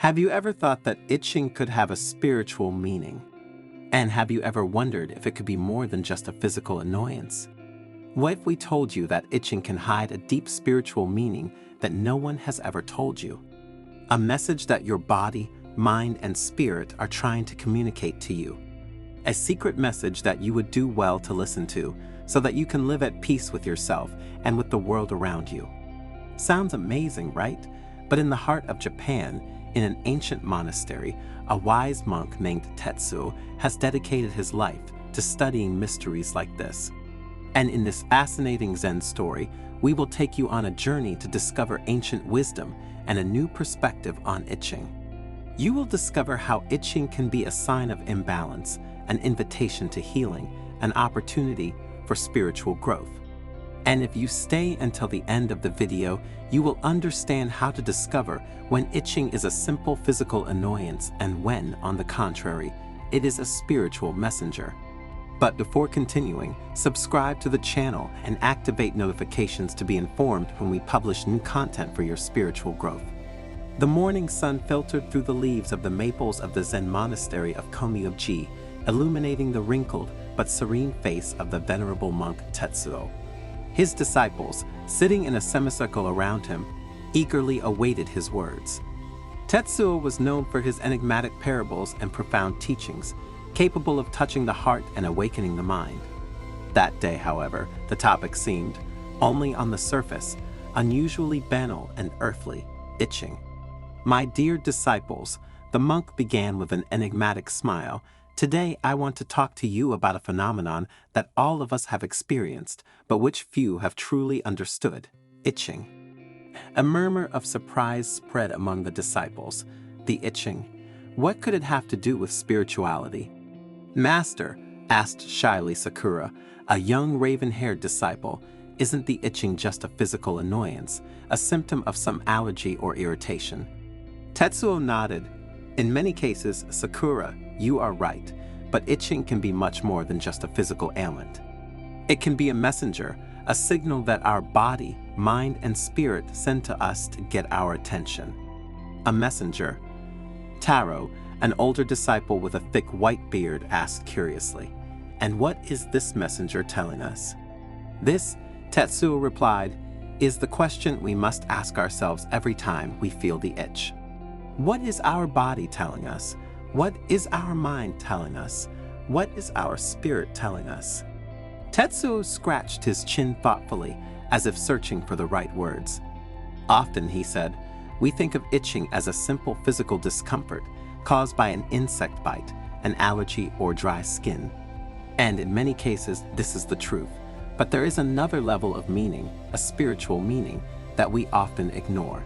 Have you ever thought that itching could have a spiritual meaning? And have you ever wondered if it could be more than just a physical annoyance? What if we told you that itching can hide a deep spiritual meaning that no one has ever told you? A message that your body, mind, and spirit are trying to communicate to you. A secret message that you would do well to listen to so that you can live at peace with yourself and with the world around you. Sounds amazing, right? But in the heart of Japan, in an ancient monastery, a wise monk named Tetsuo has dedicated his life to studying mysteries like this. And in this fascinating Zen story, we will take you on a journey to discover ancient wisdom and a new perspective on itching. You will discover how itching can be a sign of imbalance, an invitation to healing, an opportunity for spiritual growth. And if you stay until the end of the video, you will understand how to discover when itching is a simple physical annoyance and when, on the contrary, it is a spiritual messenger. But before continuing, subscribe to the channel and activate notifications to be informed when we publish new content for your spiritual growth. The morning sun filtered through the leaves of the maples of the Zen monastery of Komyuji, illuminating the wrinkled but serene face of the venerable monk Tetsuo. His disciples, sitting in a semicircle around him, eagerly awaited his words. Tetsuo was known for his enigmatic parables and profound teachings, capable of touching the heart and awakening the mind. That day, however, the topic seemed, only on the surface, unusually banal and earthly, itching. My dear disciples, the monk began with an enigmatic smile. Today, I want to talk to you about a phenomenon that all of us have experienced, but which few have truly understood: itching. A murmur of surprise spread among the disciples. The itching. What could it have to do with spirituality? Master, asked shyly Sakura, a young raven-haired disciple, isn't the itching just a physical annoyance, a symptom of some allergy or irritation? Tetsuo nodded. In many cases, Sakura, you are right, but itching can be much more than just a physical ailment. It can be a messenger, a signal that our body, mind, and spirit send to us to get our attention. A messenger. Taro, an older disciple with a thick white beard, asked curiously, "And what is this messenger telling us?" This, Tetsuo replied, is the question we must ask ourselves every time we feel the itch. What is our body telling us? What is our mind telling us? What is our spirit telling us? Tetsuo scratched his chin thoughtfully, as if searching for the right words. Often, he said, we think of itching as a simple physical discomfort caused by an insect bite, an allergy, or dry skin. And in many cases, this is the truth. But there is another level of meaning, a spiritual meaning, that we often ignore.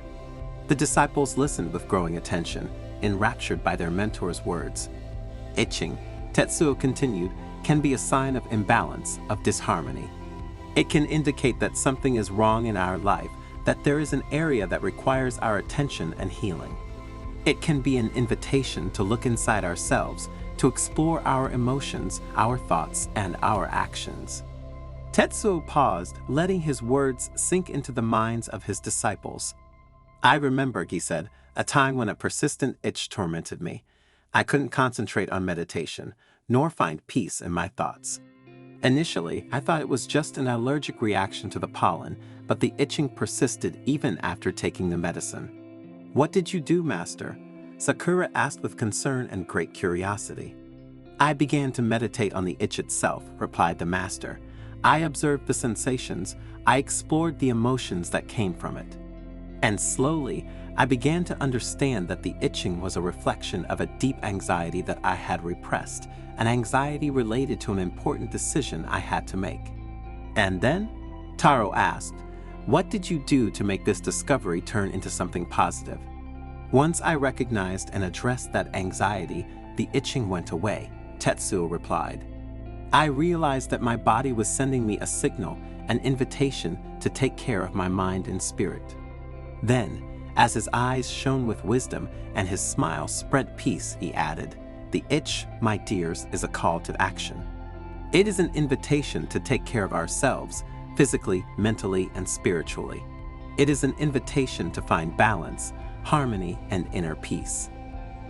The disciples listened with growing attention, enraptured by their mentor's words. Itching, Tetsuo continued, can be a sign of imbalance, of disharmony. It can indicate that something is wrong in our life, that there is an area that requires our attention and healing. It can be an invitation to look inside ourselves, to explore our emotions, our thoughts, and our actions. Tetsuo paused, letting his words sink into the minds of his disciples. I remember, he said, a time when a persistent itch tormented me. I couldn't concentrate on meditation, nor find peace in my thoughts. Initially, I thought it was just an allergic reaction to the pollen, but the itching persisted even after taking the medicine. What did you do, Master? Sakura asked with concern and great curiosity. I began to meditate on the itch itself, replied the Master. I observed the sensations, I explored the emotions that came from it. And slowly, I began to understand that the itching was a reflection of a deep anxiety that I had repressed, an anxiety related to an important decision I had to make. And then? Taro asked, what did you do to make this discovery turn into something positive? Once I recognized and addressed that anxiety, the itching went away, Tetsuo replied. I realized that my body was sending me a signal, an invitation to take care of my mind and spirit. Then, as his eyes shone with wisdom and his smile spread peace, he added, the itch, my dears, is a call to action. It is an invitation to take care of ourselves, physically, mentally, and spiritually. It is an invitation to find balance, harmony, and inner peace.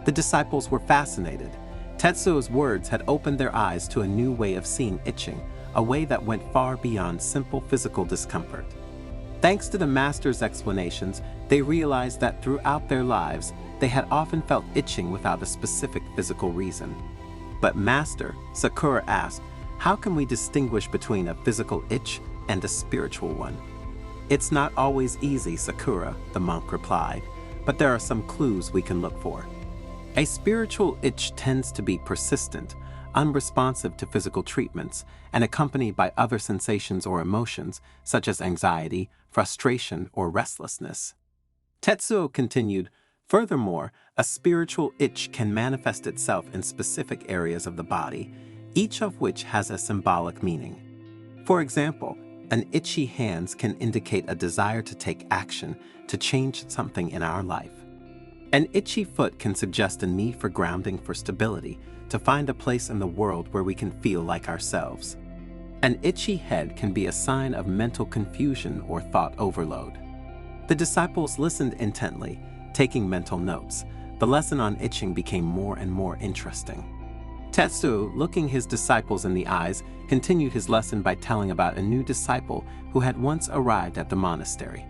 The disciples were fascinated. Tetsuo's words had opened their eyes to a new way of seeing itching, a way that went far beyond simple physical discomfort. Thanks to the master's explanations, they realized that throughout their lives, they had often felt itching without a specific physical reason. But Master, Sakura asked, how can we distinguish between a physical itch and a spiritual one? It's not always easy, Sakura, the monk replied, but there are some clues we can look for. A spiritual itch tends to be persistent, unresponsive to physical treatments, and accompanied by other sensations or emotions, such as anxiety, frustration, or restlessness. Tetsuo continued, furthermore, a spiritual itch can manifest itself in specific areas of the body, each of which has a symbolic meaning. For example, an itchy hand can indicate a desire to take action to change something in our life. An itchy foot can suggest a need for grounding, for stability, to find a place in the world where we can feel like ourselves. An itchy head can be a sign of mental confusion or thought overload. The disciples listened intently, taking mental notes. The lesson on itching became more and more interesting. Tetsuo, looking his disciples in the eyes, continued his lesson by telling about a new disciple who had once arrived at the monastery.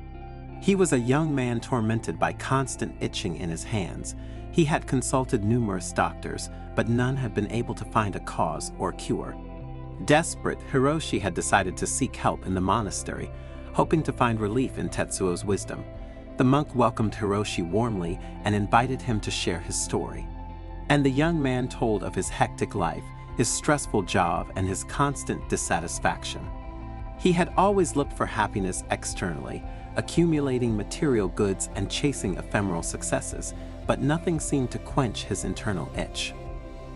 He was a young man tormented by constant itching in his hands. He had consulted numerous doctors, but none had been able to find a cause or cure. Desperate, Hiroshi had decided to seek help in the monastery, hoping to find relief in Tetsuo's wisdom. The monk welcomed Hiroshi warmly and invited him to share his story. And the young man told of his hectic life, his stressful job, and his constant dissatisfaction. He had always looked for happiness externally, accumulating material goods and chasing ephemeral successes, but nothing seemed to quench his internal itch.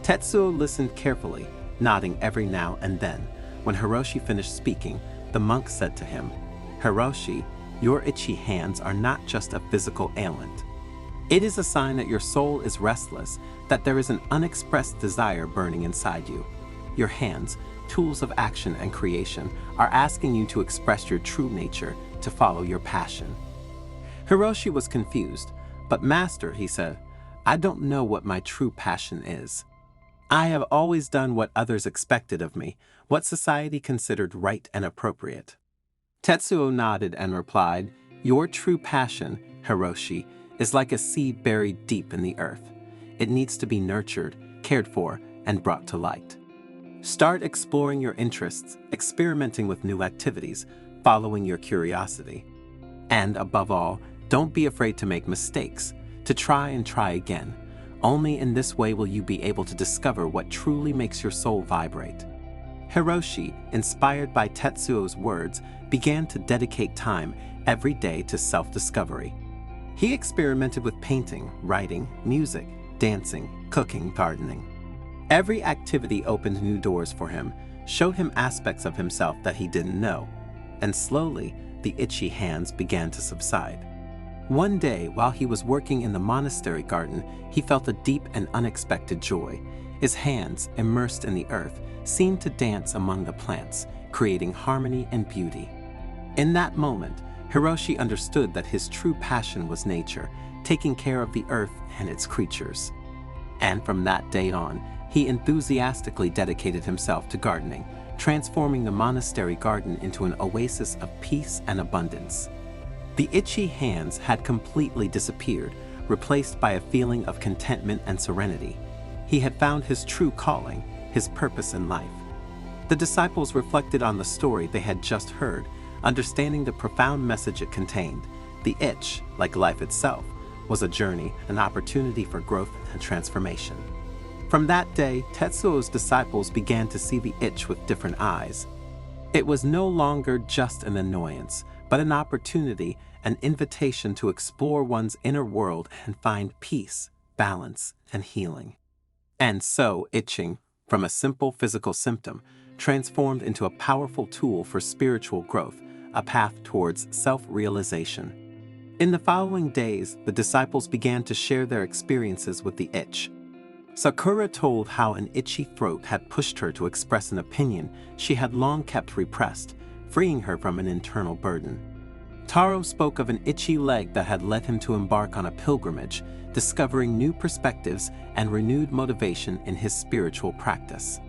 Tetsuo listened carefully, nodding every now and then. When Hiroshi finished speaking, the monk said to him, "Hiroshi, your itchy hands are not just a physical ailment. It is a sign that your soul is restless, that there is an unexpressed desire burning inside you. Your hands, tools of action and creation, are asking you to express your true nature, to follow your passion." Hiroshi was confused, but Master, he said, I don't know what my true passion is. I have always done what others expected of me, what society considered right and appropriate. Tetsuo nodded and replied, your true passion, Hiroshi, is like a seed buried deep in the earth. It needs to be nurtured, cared for, and brought to light. Start exploring your interests, experimenting with new activities, following your curiosity. And above all, don't be afraid to make mistakes, to try and try again. Only in this way will you be able to discover what truly makes your soul vibrate. Hiroshi, inspired by Tetsuo's words, began to dedicate time every day to self-discovery. He experimented with painting, writing, music, dancing, cooking, gardening. Every activity opened new doors for him, showed him aspects of himself that he didn't know, and slowly the itchy hands began to subside. One day, while he was working in the monastery garden, he felt a deep and unexpected joy. His hands, immersed in the earth, seemed to dance among the plants, creating harmony and beauty. In that moment, Hiroshi understood that his true passion was nature, taking care of the earth and its creatures. And from that day on, he enthusiastically dedicated himself to gardening, transforming the monastery garden into an oasis of peace and abundance. The itchy hands had completely disappeared, replaced by a feeling of contentment and serenity. He had found his true calling, his purpose in life. The disciples reflected on the story they had just heard, understanding the profound message it contained. The itch, like life itself, was a journey, an opportunity for growth and transformation. From that day, Tetsuo's disciples began to see the itch with different eyes. It was no longer just an annoyance, but an opportunity, an invitation to explore one's inner world and find peace, balance, and healing. And so, itching, from a simple physical symptom, transformed into a powerful tool for spiritual growth, a path towards self-realization. In the following days, the disciples began to share their experiences with the itch. Sakura told how an itchy throat had pushed her to express an opinion she had long kept repressed, freeing her from an internal burden. Taro spoke of an itchy leg that had led him to embark on a pilgrimage, discovering new perspectives and renewed motivation in his spiritual practice.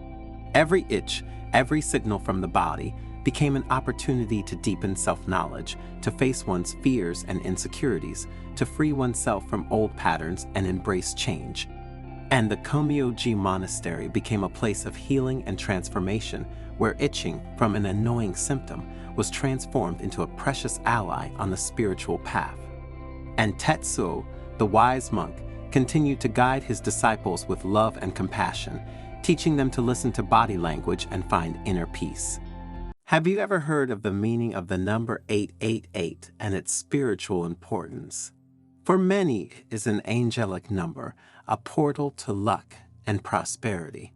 Every itch, every signal from the body, became an opportunity to deepen self-knowledge, to face one's fears and insecurities, to free oneself from old patterns and embrace change. And the Komyoji Monastery became a place of healing and transformation, where itching, from an annoying symptom, was transformed into a precious ally on the spiritual path. And Tetsuo, the wise monk, continued to guide his disciples with love and compassion, teaching them to listen to body language and find inner peace. Have you ever heard of the meaning of the number 888 and its spiritual importance? For many, it is an angelic number, a portal to luck and prosperity.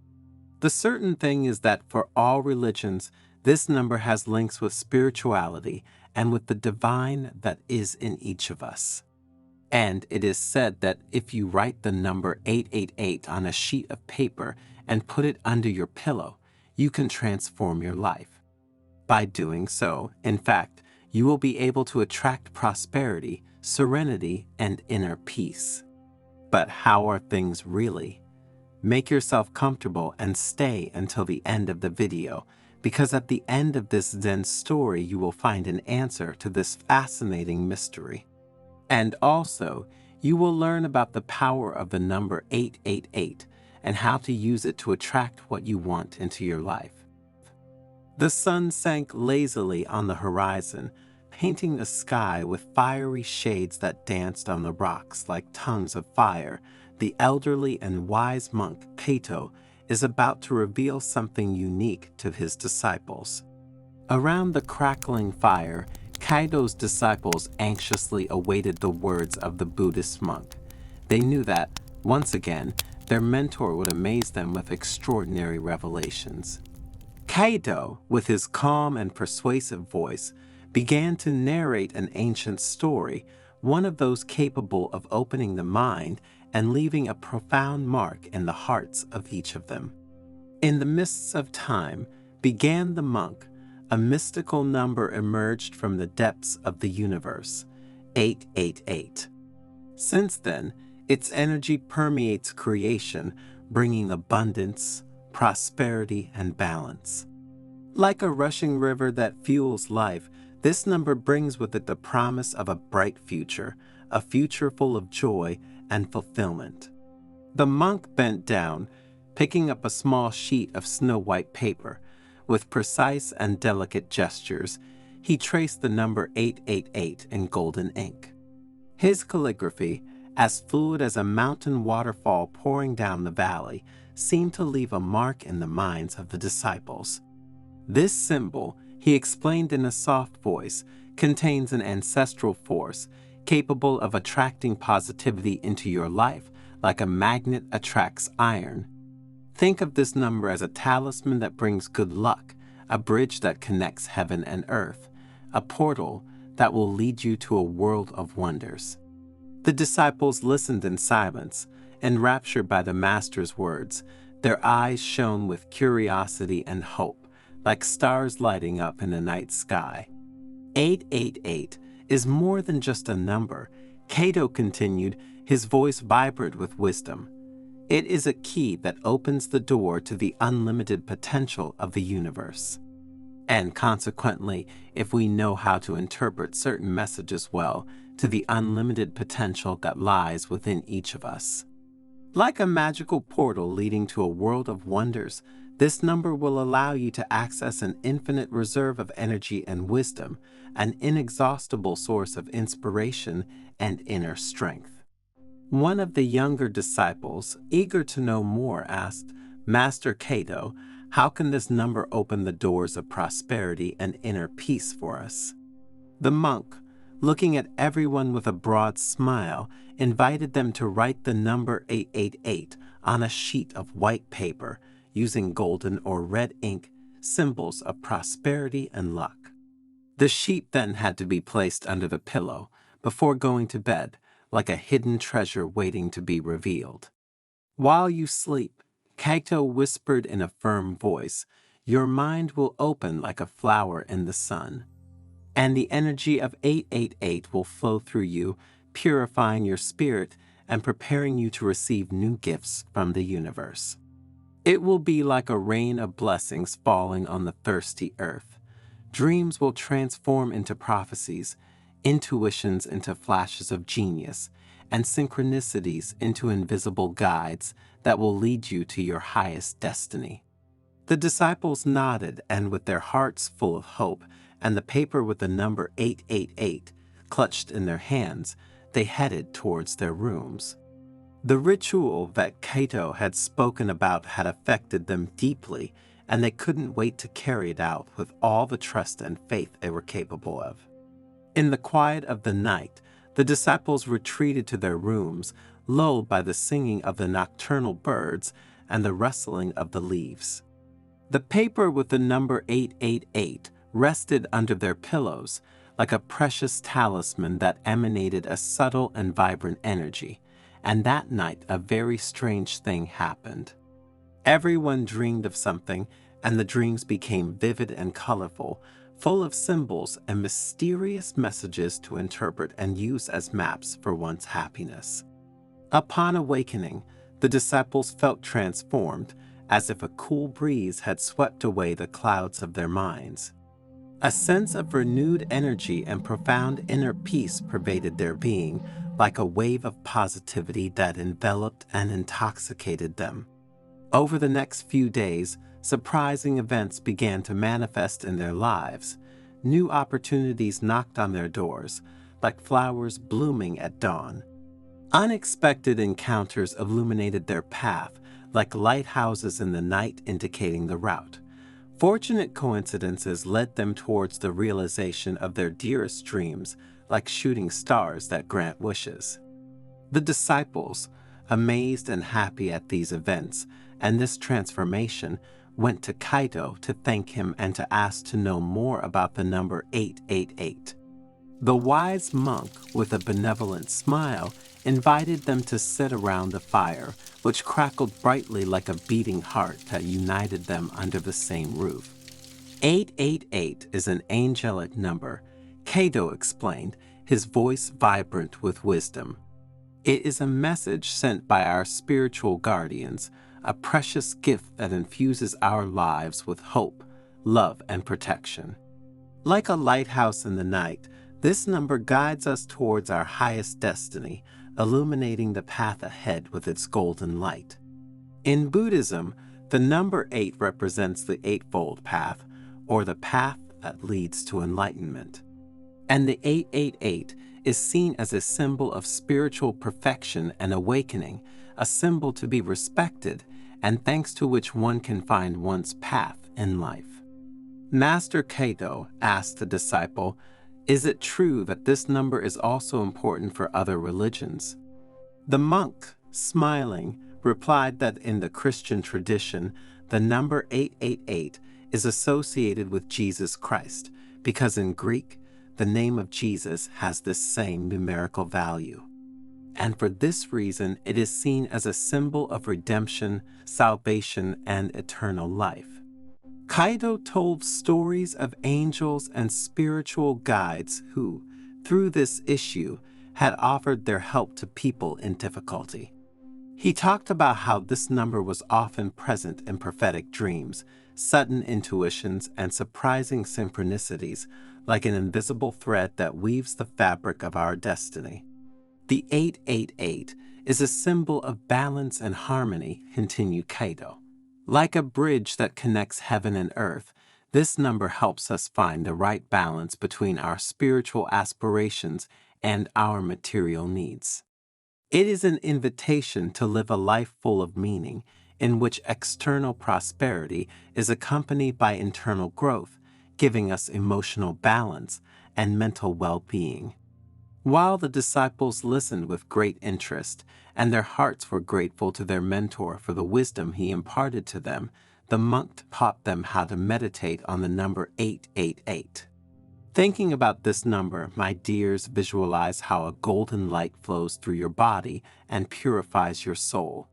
The certain thing is that for all religions, this number has links with spirituality and with the divine that is in each of us. And it is said that if you write the number 888 on a sheet of paper and put it under your pillow, you can transform your life. By doing so, in fact, you will be able to attract prosperity, serenity, and inner peace. But how are things really? Make yourself comfortable and stay until the end of the video, because at the end of this Zen story you will find an answer to this fascinating mystery. And also, you will learn about the power of the number 888 and how to use it to attract what you want into your life. The sun sank lazily on the horizon, painting the sky with fiery shades that danced on the rocks like tongues of fire. The elderly and wise monk Kato is about to reveal something unique to his disciples. Around the crackling fire, Kaido's disciples anxiously awaited the words of the Buddhist monk. They knew that, once again, their mentor would amaze them with extraordinary revelations. Kaido, with his calm and persuasive voice, began to narrate an ancient story, one of those capable of opening the mind and leaving a profound mark in the hearts of each of them. In the mists of time began the monk. A mystical number emerged from the depths of the universe, 888. Since then, its energy permeates creation, bringing abundance, prosperity, and balance. Like a rushing river that fuels life, this number brings with it the promise of a bright future, a future full of joy and fulfillment. The monk bent down, picking up a small sheet of snow-white paper. With precise and delicate gestures, he traced the number 888 in golden ink. His calligraphy, as fluid as a mountain waterfall pouring down the valley, seemed to leave a mark in the minds of the disciples. This symbol, he explained in a soft voice, contains an ancestral force capable of attracting positivity into your life like a magnet attracts iron. Think of this number as a talisman that brings good luck, a bridge that connects heaven and earth, a portal that will lead you to a world of wonders. The disciples listened in silence, enraptured by the Master's words. Their eyes shone with curiosity and hope, like stars lighting up in the night sky. 888 is more than just a number, Kato continued, his voice vibrant with wisdom. It is a key that opens the door to the unlimited potential of the universe. And consequently, if we know how to interpret certain messages well, to the unlimited potential that lies within each of us. Like a magical portal leading to a world of wonders, this number will allow you to access an infinite reserve of energy and wisdom, an inexhaustible source of inspiration and inner strength. One of the younger disciples, eager to know more, asked, "Master Kato, how can this number open the doors of prosperity and inner peace for us?" The monk, looking at everyone with a broad smile, invited them to write the number 888 on a sheet of white paper, using golden or red ink, symbols of prosperity and luck. The sheet then had to be placed under the pillow before going to bed, like a hidden treasure waiting to be revealed. While you sleep, Kaito whispered in a firm voice, your mind will open like a flower in the sun. and the energy of 888 will flow through you, purifying your spirit and preparing you to receive new gifts from the universe. It will be like a rain of blessings falling on the thirsty earth. Dreams will transform into prophecies, intuitions into flashes of genius, and synchronicities into invisible guides that will lead you to your highest destiny. The disciples nodded, and with their hearts full of hope and the paper with the number 888 clutched in their hands, they headed towards their rooms. The ritual that Cato had spoken about had affected them deeply, and they couldn't wait to carry it out with all the trust and faith they were capable of. In the quiet of the night, the disciples retreated to their rooms, lulled by the singing of the nocturnal birds and the rustling of the leaves. The paper with the number 888 rested under their pillows like a precious talisman that emanated a subtle and vibrant energy, and that night a very strange thing happened. Everyone dreamed of something, and the dreams became vivid and colorful, full of symbols and mysterious messages to interpret and use as maps for one's happiness. Upon awakening, the disciples felt transformed, as if a cool breeze had swept away the clouds of their minds. A sense of renewed energy and profound inner peace pervaded their being, like a wave of positivity that enveloped and intoxicated them. Over the next few days, surprising events began to manifest in their lives. New opportunities knocked on their doors, like flowers blooming at dawn. Unexpected encounters illuminated their path, like lighthouses in the night indicating the route. Fortunate coincidences led them towards the realization of their dearest dreams, like shooting stars that grant wishes. The disciples, amazed and happy at these events and this transformation, went to Caito to thank him and to ask to know more about the number 888. The wise monk, with a benevolent smile, invited them to sit around the fire, which crackled brightly like a beating heart that united them under the same roof. 888 is an angelic number, Cato explained, his voice vibrant with wisdom. It is a message sent by our spiritual guardians, a precious gift that infuses our lives with hope, love, and protection. Like a lighthouse in the night, this number guides us towards our highest destiny, illuminating the path ahead with its golden light. In Buddhism, the number 8 represents the Eightfold Path, or the path that leads to enlightenment. And the 888 is seen as a symbol of spiritual perfection and awakening, a symbol to be respected, and thanks to which one can find one's path in life. Master Cato asked the disciple, "Is it true that this number is also important for other religions?" The monk, smiling, replied that in the Christian tradition, the number 888 is associated with Jesus Christ, because in Greek, the name of Jesus has this same numerical value. And for this reason, it is seen as a symbol of redemption, salvation, and eternal life. Caito told stories of angels and spiritual guides who, through this issue, had offered their help to people in difficulty. He talked about how this number was often present in prophetic dreams, sudden intuitions, and surprising synchronicities, like an invisible thread that weaves the fabric of our destiny. The 888 is a symbol of balance and harmony, continued Caito. Like a bridge that connects heaven and earth, this number helps us find the right balance between our spiritual aspirations and our material needs. It is an invitation to live a life full of meaning, in which external prosperity is accompanied by internal growth, giving us emotional balance and mental well-being. While the disciples listened with great interest, and their hearts were grateful to their mentor for the wisdom he imparted to them, the monk taught them how to meditate on the number 888. Thinking about this number, my dears, visualize how a golden light flows through your body and purifies your soul.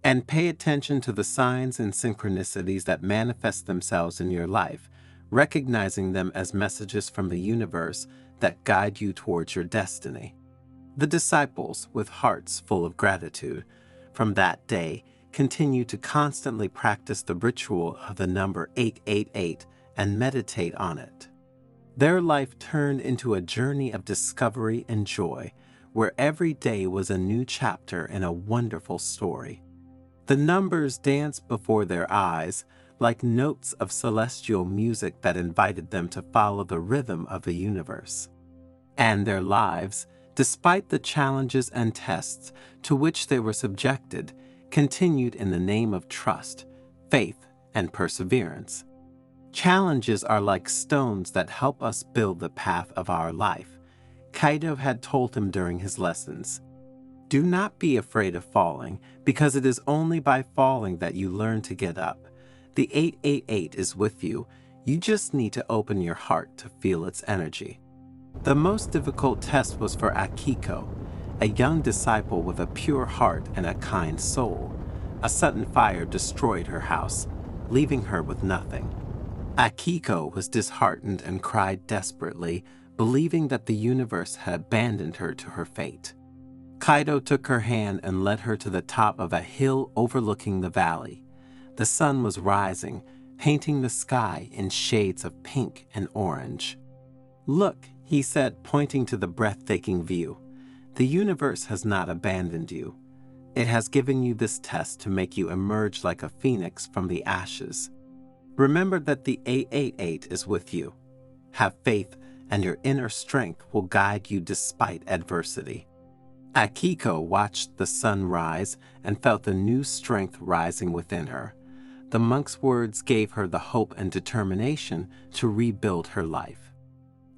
And pay attention to the signs and synchronicities that manifest themselves in your life, recognizing them as messages from the universe that guide you towards your destiny. The disciples, with hearts full of gratitude, from that day continued to constantly practice the ritual of the number 888 and meditate on it. Their life turned into a journey of discovery and joy, where every day was a new chapter in a wonderful story. The numbers danced before their eyes like notes of celestial music that invited them to follow the rhythm of the universe. And their lives, despite the challenges and tests to which they were subjected, continued in the name of trust, faith, and perseverance. Challenges are like stones that help us build the path of our life, Kaido had told him during his lessons. Do not be afraid of falling, because it is only by falling that you learn to get up. The 888 is with you. You just need to open your heart to feel its energy. The most difficult test was for Akiko, a young disciple with a pure heart and a kind soul. A sudden fire destroyed her house, leaving her with nothing. Akiko was disheartened and cried desperately, believing that the universe had abandoned her to her fate. Kaido took her hand and led her to the top of a hill overlooking the valley. The sun was rising, painting the sky in shades of pink and orange. Look, he said, pointing to the breathtaking view. The universe has not abandoned you. It has given you this test to make you emerge like a phoenix from the ashes. Remember that the 888 is with you. Have faith, and your inner strength will guide you despite adversity. Akiko watched the sun rise and felt a new strength rising within her. The monk's words gave her the hope and determination to rebuild her life.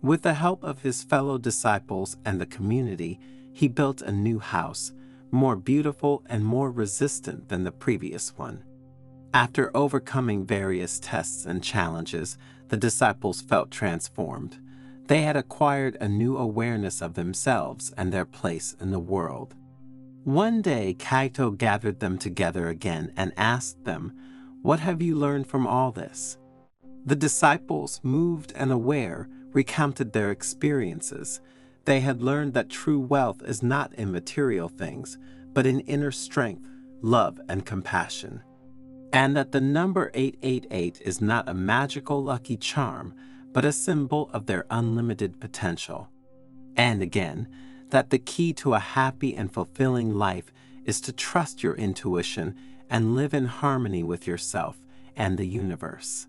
With the help of his fellow disciples and the community, he built a new house, more beautiful and more resistant than the previous one. After overcoming various tests and challenges, the disciples felt transformed. They had acquired a new awareness of themselves and their place in the world. One day, Kaito gathered them together again and asked them, "What have you learned from all this?" The disciples, moved and aware, recounted their experiences. They had learned that true wealth is not in material things, but in inner strength, love, and compassion. And that the number 888 is not a magical lucky charm, but a symbol of their unlimited potential. And again, that the key to a happy and fulfilling life is to trust your intuition and live in harmony with yourself and the universe.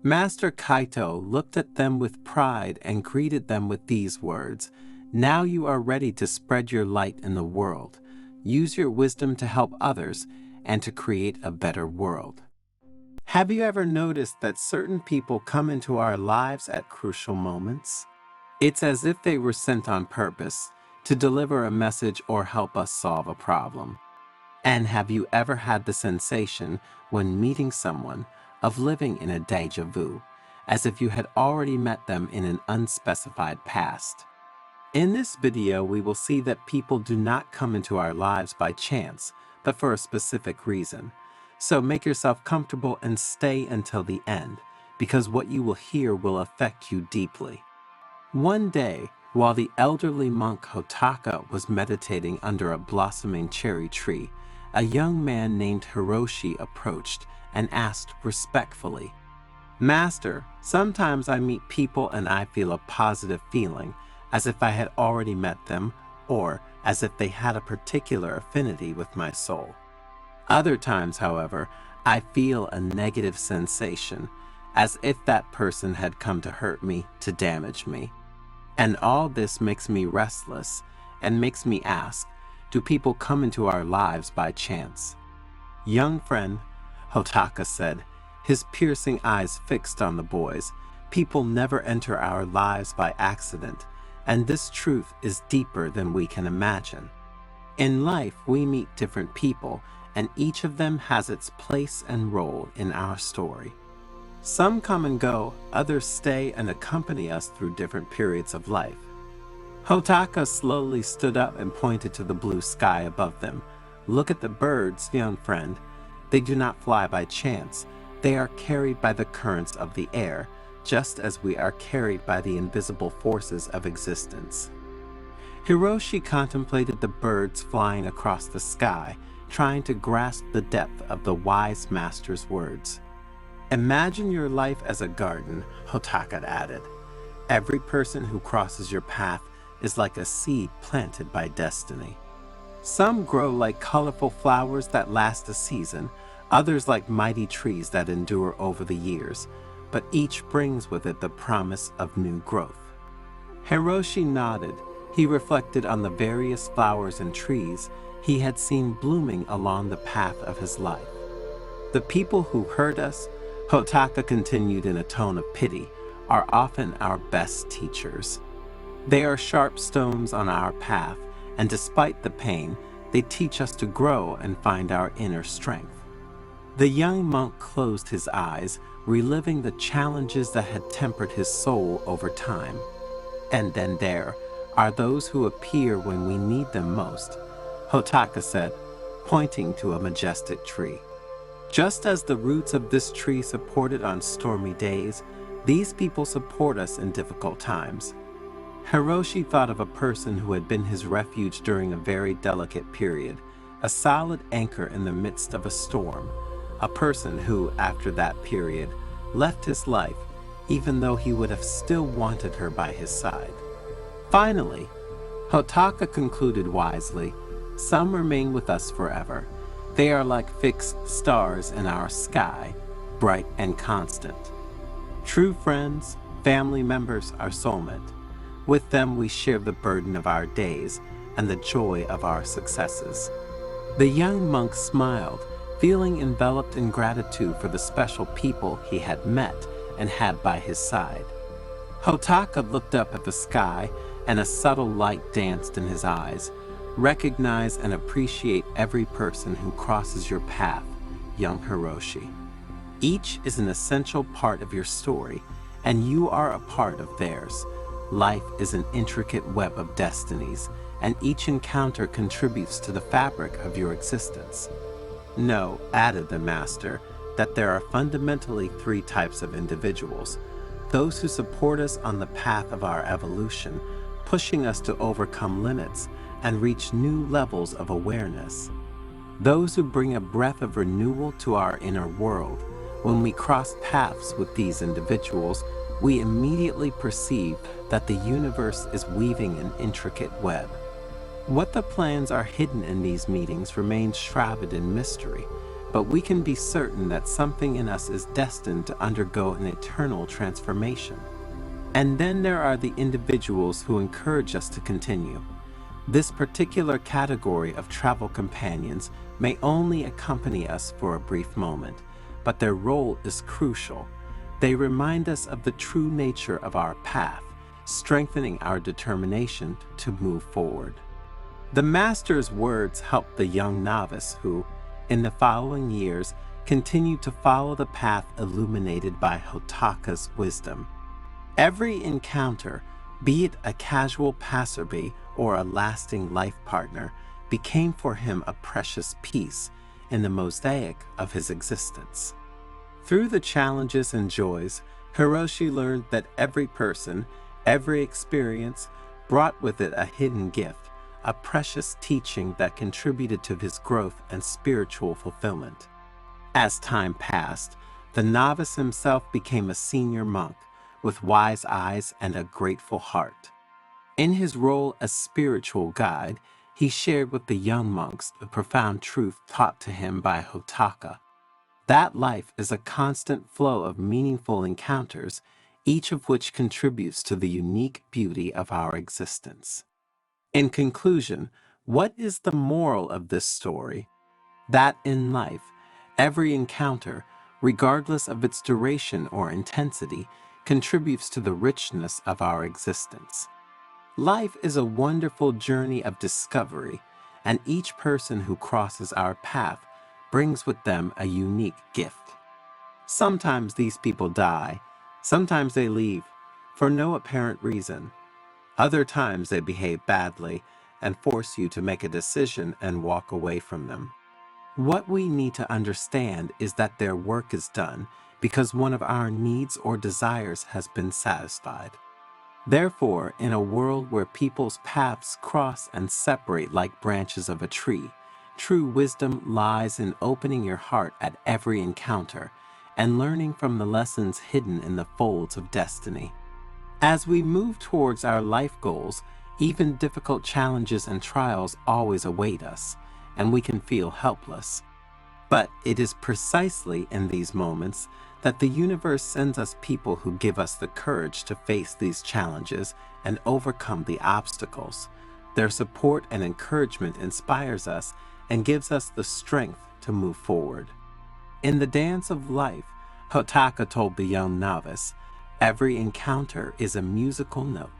Master Kaito looked at them with pride and greeted them with these words, "Now you are ready to spread your light in the world. Use your wisdom to help others and to create a better world." Have you ever noticed that certain people come into our lives at crucial moments? It's as if they were sent on purpose to deliver a message or help us solve a problem. And have you ever had the sensation when meeting someone of living in a déjà vu, as if you had already met them in an unspecified past? In this video, we will see that people do not come into our lives by chance, but for a specific reason. So make yourself comfortable and stay until the end, because what you will hear will affect you deeply. One day, while the elderly monk Hotaka was meditating under a blossoming cherry tree, a young man named Hiroshi approached and asked respectfully, "Master, sometimes I meet people and I feel a positive feeling, as if I had already met them, or as if they had a particular affinity with my soul. Other times, however, I feel a negative sensation, as if that person had come to hurt me, to damage me. And all this makes me restless and makes me ask, do people come into our lives by chance?" "Young friend," Hotaka said, his piercing eyes fixed on the boys, "people never enter our lives by accident, and this truth is deeper than we can imagine. In life, we meet different people, and each of them has its place and role in our story. Some come and go, others stay and accompany us through different periods of life." Hotaka slowly stood up and pointed to the blue sky above them. "Look at the birds, young friend. They do not fly by chance. They are carried by the currents of the air, just as we are carried by the invisible forces of existence. Hiroshi contemplated the birds flying across the sky, trying to grasp the depth of the wise master's words. Imagine your life as a garden, Hotaka added. Every person who crosses your path is like a seed planted by destiny. Some grow like colorful flowers that last a season, others like mighty trees that endure over the years, but each brings with it the promise of new growth. Hiroshi nodded. He reflected on the various flowers and trees he had seen blooming along the path of his life. The people who hurt us, Hotaka continued in a tone of pity, are often our best teachers. They are sharp stones on our path, and despite the pain, they teach us to grow and find our inner strength. The young monk closed his eyes, reliving the challenges that had tempered his soul over time. And then there are those who appear when we need them most, Hotaka said, pointing to a majestic tree. Just as the roots of this tree support it on stormy days, these people support us in difficult times. Hiroshi thought of a person who had been his refuge during a very delicate period, a solid anchor in the midst of a storm, a person who, after that period, left his life, even though he would have still wanted her by his side. Finally, Hotaka concluded wisely, some remain with us forever. They are like fixed stars in our sky, bright and constant. True friends, family members are soulmate. With them we share the burden of our days and the joy of our successes. The young monk smiled, feeling enveloped in gratitude for the special people he had met and had by his side. Hotaka looked up at the sky, and a subtle light danced in his eyes. Recognize and appreciate every person who crosses your path, young Hiroshi. Each is an essential part of your story, and you are a part of theirs. Life is an intricate web of destinies, and each encounter contributes to the fabric of your existence. Know, added the master, that there are fundamentally three types of individuals: those who support us on the path of our evolution, pushing us to overcome limits and reach new levels of awareness. Those who bring a breath of renewal to our inner world. When we cross paths with these individuals, we immediately perceive that the universe is weaving an intricate web. What the plans are hidden in these meetings remains shrouded in mystery, but we can be certain that something in us is destined to undergo an eternal transformation. And then there are the individuals who encourage us to continue. This particular category of travel companions may only accompany us for a brief moment, but their role is crucial. They remind us of the true nature of our path, strengthening our determination to move forward. The master's words helped the young novice who, in the following years, continued to follow the path illuminated by Hotaka's wisdom. Every encounter, be it a casual passerby or a lasting life partner, became for him a precious piece in the mosaic of his existence. Through the challenges and joys, Hiroshi learned that every person, every experience, brought with it a hidden gift, a precious teaching that contributed to his growth and spiritual fulfillment. As time passed, the novice himself became a senior monk, with wise eyes and a grateful heart. In his role as spiritual guide, he shared with the young monks the profound truth taught to him by Hotaka, that life is a constant flow of meaningful encounters, each of which contributes to the unique beauty of our existence. In conclusion, what is the moral of this story? That in life, every encounter, regardless of its duration or intensity, contributes to the richness of our existence. Life is a wonderful journey of discovery, and each person who crosses our path brings with them a unique gift. Sometimes these people die, sometimes they leave, for no apparent reason. Other times they behave badly and force you to make a decision and walk away from them. What we need to understand is that their work is done because one of our needs or desires has been satisfied. Therefore, in a world where people's paths cross and separate like branches of a tree, true wisdom lies in opening your heart at every encounter and learning from the lessons hidden in the folds of destiny. As we move towards our life goals, even difficult challenges and trials always await us, and we can feel helpless. But it is precisely in these moments that the universe sends us people who give us the courage to face these challenges and overcome the obstacles. Their support and encouragement inspires us and gives us the strength to move forward. In the dance of life, Hotaka told the young novice, every encounter is a musical note.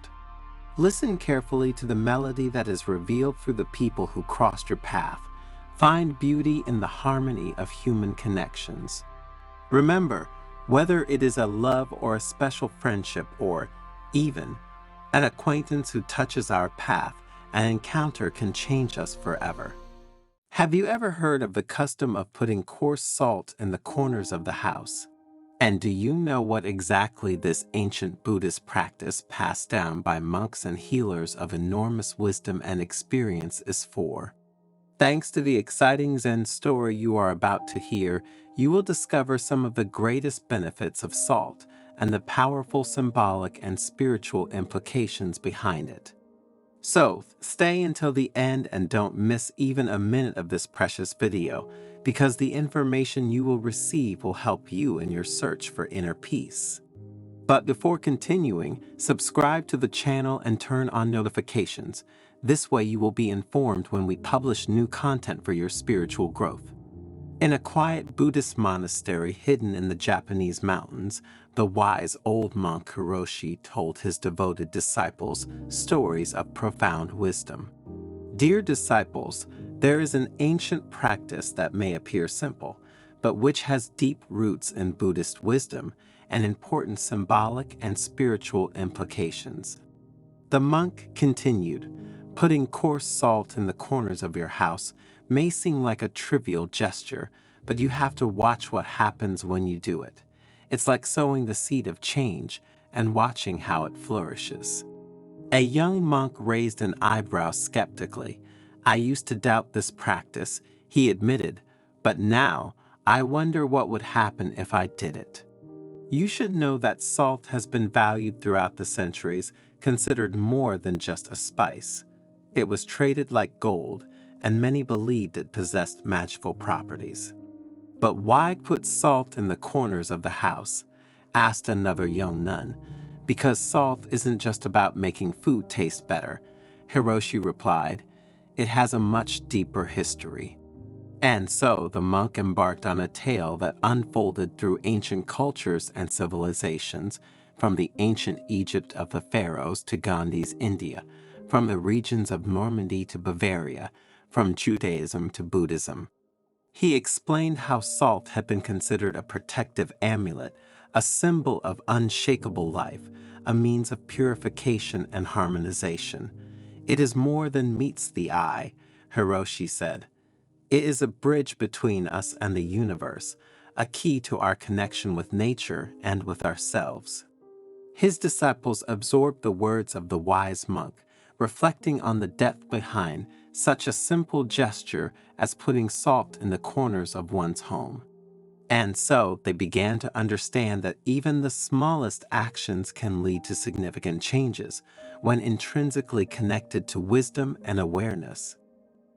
Listen carefully to the melody that is revealed through the people who crossed your path. Find beauty in the harmony of human connections. Remember, whether it is a love or a special friendship or, even, an acquaintance who touches our path, an encounter can change us forever. Have you ever heard of the custom of putting coarse salt in the corners of the house? And do you know what exactly this ancient Buddhist practice passed down by monks and healers of enormous wisdom and experience is for? Thanks to the exciting Zen story you are about to hear, you will discover some of the greatest benefits of salt and the powerful symbolic and spiritual implications behind it. So, stay until the end and don't miss even a minute of this precious video, because the information you will receive will help you in your search for inner peace. But before continuing, subscribe to the channel and turn on notifications. This way you will be informed when we publish new content for your spiritual growth. In a quiet Buddhist monastery hidden in the Japanese mountains, the wise old monk Hiroshi told his devoted disciples stories of profound wisdom. Dear disciples, there is an ancient practice that may appear simple, but which has deep roots in Buddhist wisdom and important symbolic and spiritual implications. The monk continued, putting coarse salt in the corners of your house may seem like a trivial gesture, but you have to watch what happens when you do it. It's like sowing the seed of change and watching how it flourishes. A young monk raised an eyebrow skeptically. I used to doubt this practice, he admitted, but now I wonder what would happen if I did it. You should know that salt has been valued throughout the centuries, considered more than just a spice. It was traded like gold, and many believed it possessed magical properties. But why put salt in the corners of the house? Asked another young nun. Because salt isn't just about making food taste better, Hiroshi replied. It has a much deeper history. And so the monk embarked on a tale that unfolded through ancient cultures and civilizations, from the ancient Egypt of the pharaohs to Gandhi's India, from the regions of Normandy to Bavaria, from Judaism to Buddhism. He explained how salt had been considered a protective amulet, a symbol of unshakable life, a means of purification and harmonization. It is more than meets the eye, Hiroshi said. It is a bridge between us and the universe, a key to our connection with nature and with ourselves. His disciples absorbed the words of the wise monk, reflecting on the depth behind such a simple gesture as putting salt in the corners of one's home. And so they began to understand that even the smallest actions can lead to significant changes when intrinsically connected to wisdom and awareness.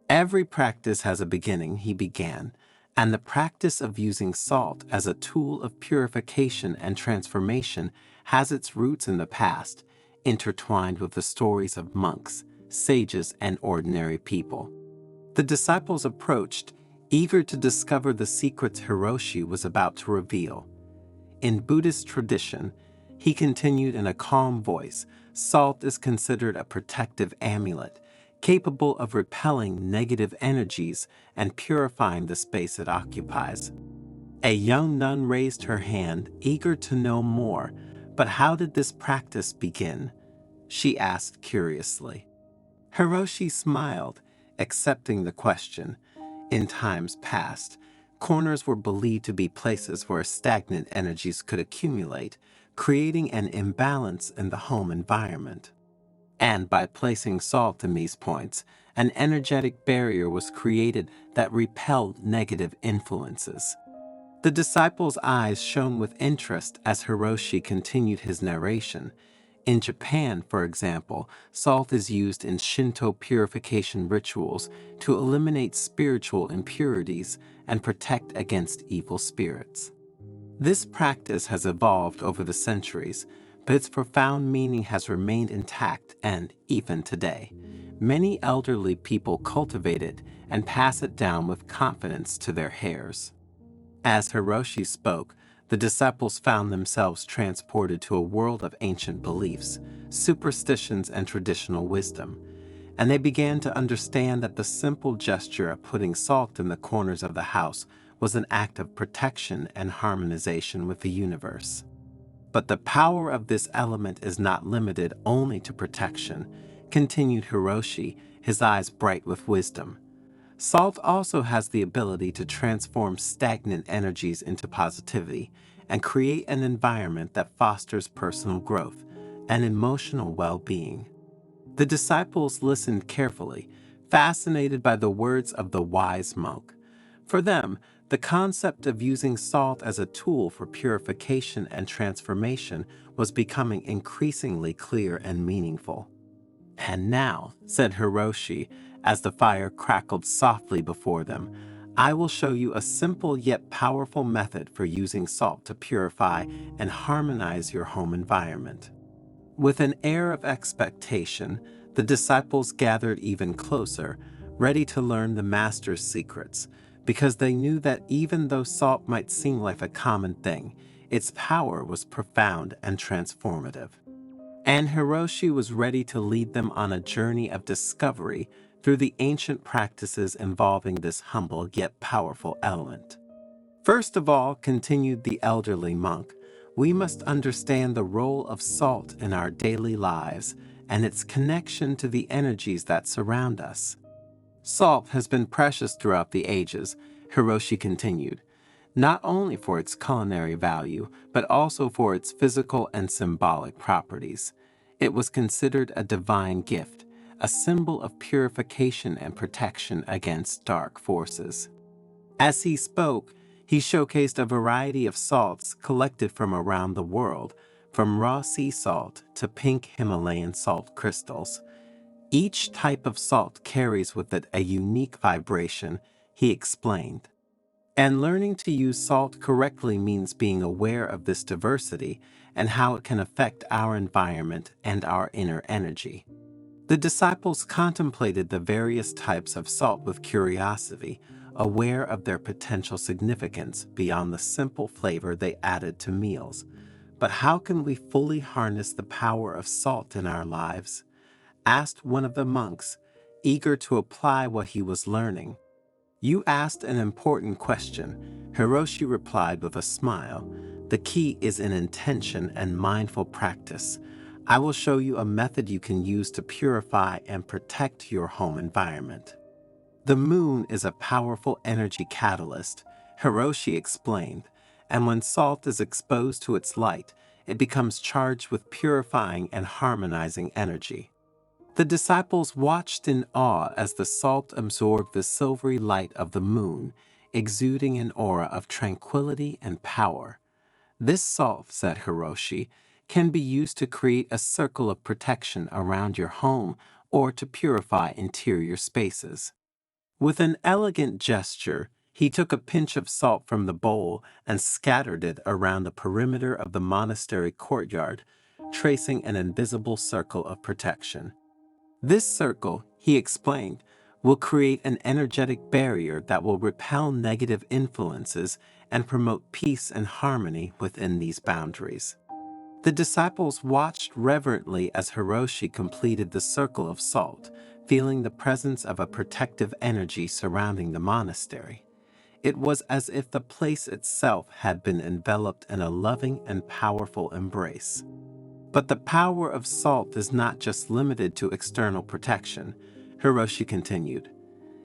Every practice has a beginning, he began, and the practice of using salt as a tool of purification and transformation has its roots in the past, intertwined with the stories of monks, sages, and ordinary people. The disciples approached, eager to discover the secrets Hiroshi was about to reveal. In Buddhist tradition, he continued in a calm voice, salt is considered a protective amulet, capable of repelling negative energies and purifying the space it occupies. A young nun raised her hand, eager to know more, but how did this practice begin? She asked curiously. Hiroshi smiled, accepting the question. In times past, Corners were believed to be places where stagnant energies could accumulate, creating an imbalance in the home environment. And by placing salt in these points, an energetic barrier was created that repelled negative influences. The disciples' eyes shone with interest as Hiroshi continued his narration. In Japan, for example, salt is used in Shinto purification rituals to eliminate spiritual impurities and protect against evil spirits. This practice has evolved over the centuries, but its profound meaning has remained intact and, even today, many elderly people cultivate it and pass it down with confidence to their heirs. As Hiroshi spoke, the disciples found themselves transported to a world of ancient beliefs, superstitions, and traditional wisdom, and they began to understand that the simple gesture of putting salt in the corners of the house was an act of protection and harmonization with the universe. But the power of this element is not limited only to protection, continued Hiroshi, his eyes bright with wisdom. Salt also has the ability to transform stagnant energies into positivity and create an environment that fosters personal growth and emotional well-being. The disciples listened carefully, fascinated by the words of the wise monk. For them, the concept of using salt as a tool for purification and transformation was becoming increasingly clear and meaningful. "And now," said Hiroshi, as the fire crackled softly before them, "I will show you a simple yet powerful method for using salt to purify and harmonize your home environment." With an air of expectation, the disciples gathered even closer, ready to learn the Master's secrets, because they knew that even though salt might seem like a common thing, its power was profound and transformative. And Hiroshi was ready to lead them on a journey of discovery through the ancient practices involving this humble yet powerful element. "First of all," continued the elderly monk, "we must understand the role of salt in our daily lives and its connection to the energies that surround us. Salt has been precious throughout the ages," Hiroshi continued, "not only for its culinary value, but also for its physical and symbolic properties. It was considered a divine gift, a symbol of purification and protection against dark forces." As he spoke, he showcased a variety of salts collected from around the world, from raw sea salt to pink Himalayan salt crystals. Each type of salt carries with it a unique vibration, he explained. And learning to use salt correctly means being aware of this diversity and how it can affect our environment and our inner energy. The disciples contemplated the various types of salt with curiosity, aware of their potential significance beyond the simple flavor they added to meals. "But how can we fully harness the power of salt in our lives?" asked one of the monks, eager to apply what he was learning. "You asked an important question," Hiroshi replied with a smile. "The key is in intention and mindful practice. I will show you a method you can use to purify and protect your home environment." "The moon is a powerful energy catalyst," Hiroshi explained, "and when salt is exposed to its light, it becomes charged with purifying and harmonizing energy." The disciples watched in awe as the salt absorbed the silvery light of the moon, exuding an aura of tranquility and power. "This salt," said Hiroshi, "can be used to create a circle of protection around your home or to purify interior spaces." With an elegant gesture, he took a pinch of salt from the bowl and scattered it around the perimeter of the monastery courtyard, tracing an invisible circle of protection. "This circle," he explained, "will create an energetic barrier that will repel negative influences and promote peace and harmony within these boundaries." The disciples watched reverently as Hiroshi completed the circle of salt, feeling the presence of a protective energy surrounding the monastery. It was as if the place itself had been enveloped in a loving and powerful embrace. But the power of salt is not just limited to external protection, Hiroshi continued.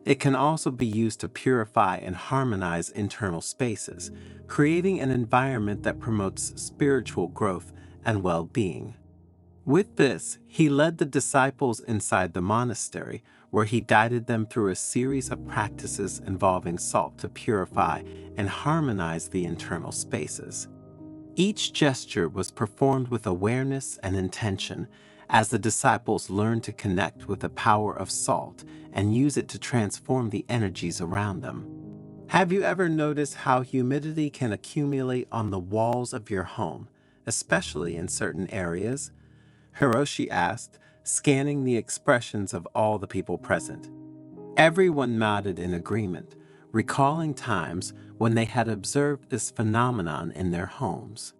It can also be used to purify and harmonize internal spaces, creating an environment that promotes spiritual growth and well-being. With this, he led the disciples inside the monastery, where he guided them through a series of practices involving salt to purify and harmonize the internal spaces. Each gesture was performed with awareness and intention, as the disciples learned to connect with the power of salt and use it to transform the energies around them. Have you ever noticed how humidity can accumulate on the walls of your home, especially in certain areas? Hiroshi asked, scanning the expressions of all the people present. Everyone nodded in agreement, recalling times when they had observed this phenomenon in their homes.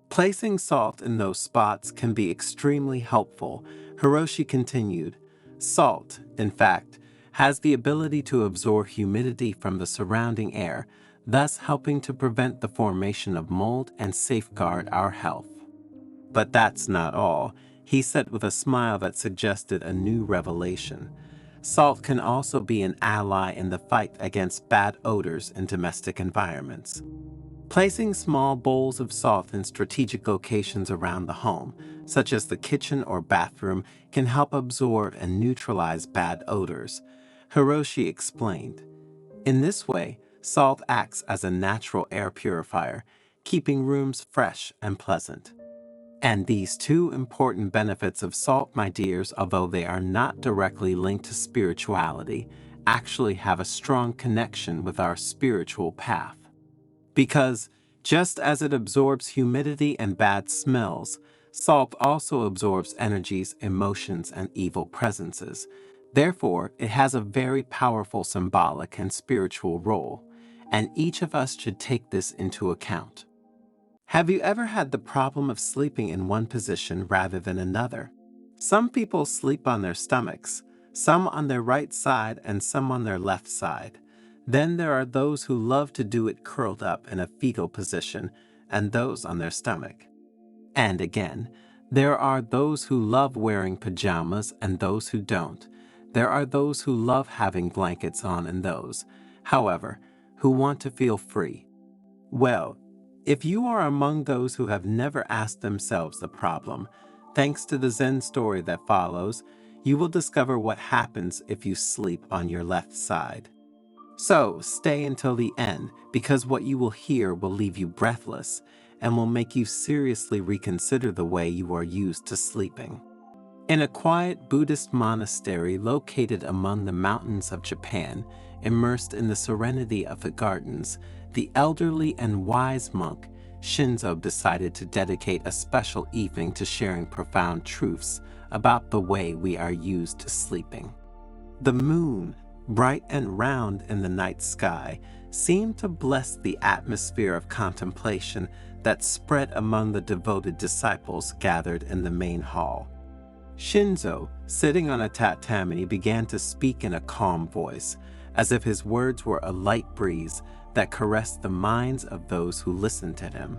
Placing salt in those spots can be extremely helpful, Hiroshi continued. Salt, in fact, has the ability to absorb humidity from the surrounding air, thus helping to prevent the formation of mold and safeguard our health. But that's not all, he said with a smile that suggested a new revelation. Salt can also be an ally in the fight against bad odors in domestic environments. Placing small bowls of salt in strategic locations around the home, such as the kitchen or bathroom, can help absorb and neutralize bad odors, Hiroshi explained. In this way, salt acts as a natural air purifier, keeping rooms fresh and pleasant. And these two important benefits of salt, my dears, although they are not directly linked to spirituality, actually have a strong connection with our spiritual path. Because, just as it absorbs humidity and bad smells, salt also absorbs energies, emotions, and evil presences. Therefore, it has a very powerful symbolic and spiritual role, and each of us should take this into account. Have you ever had the problem of sleeping in one position rather than another? Some people sleep on their stomachs, some on their right side and some on their left side. Then there are those who love to do it curled up in a fetal position and those on their stomach. And again, there are those who love wearing pajamas and those who don't. There are those who love having blankets on and those, however, who want to feel free. Well, if you are among those who have never asked themselves the problem, thanks to the Zen story that follows, you will discover what happens if you sleep on your left side. So, stay until the end, because what you will hear will leave you breathless and will make you seriously reconsider the way you are used to sleeping. In a quiet Buddhist monastery located among the mountains of Japan, immersed in the serenity of the gardens, the elderly and wise monk Shinzo decided to dedicate a special evening to sharing profound truths about the way we are used to sleeping. The moon, bright and round in the night sky, seemed to bless the atmosphere of contemplation that spread among the devoted disciples gathered in the main hall. Shinzo, sitting on a tatami, began to speak in a calm voice, as if his words were a light breeze that caressed the minds of those who listened to him.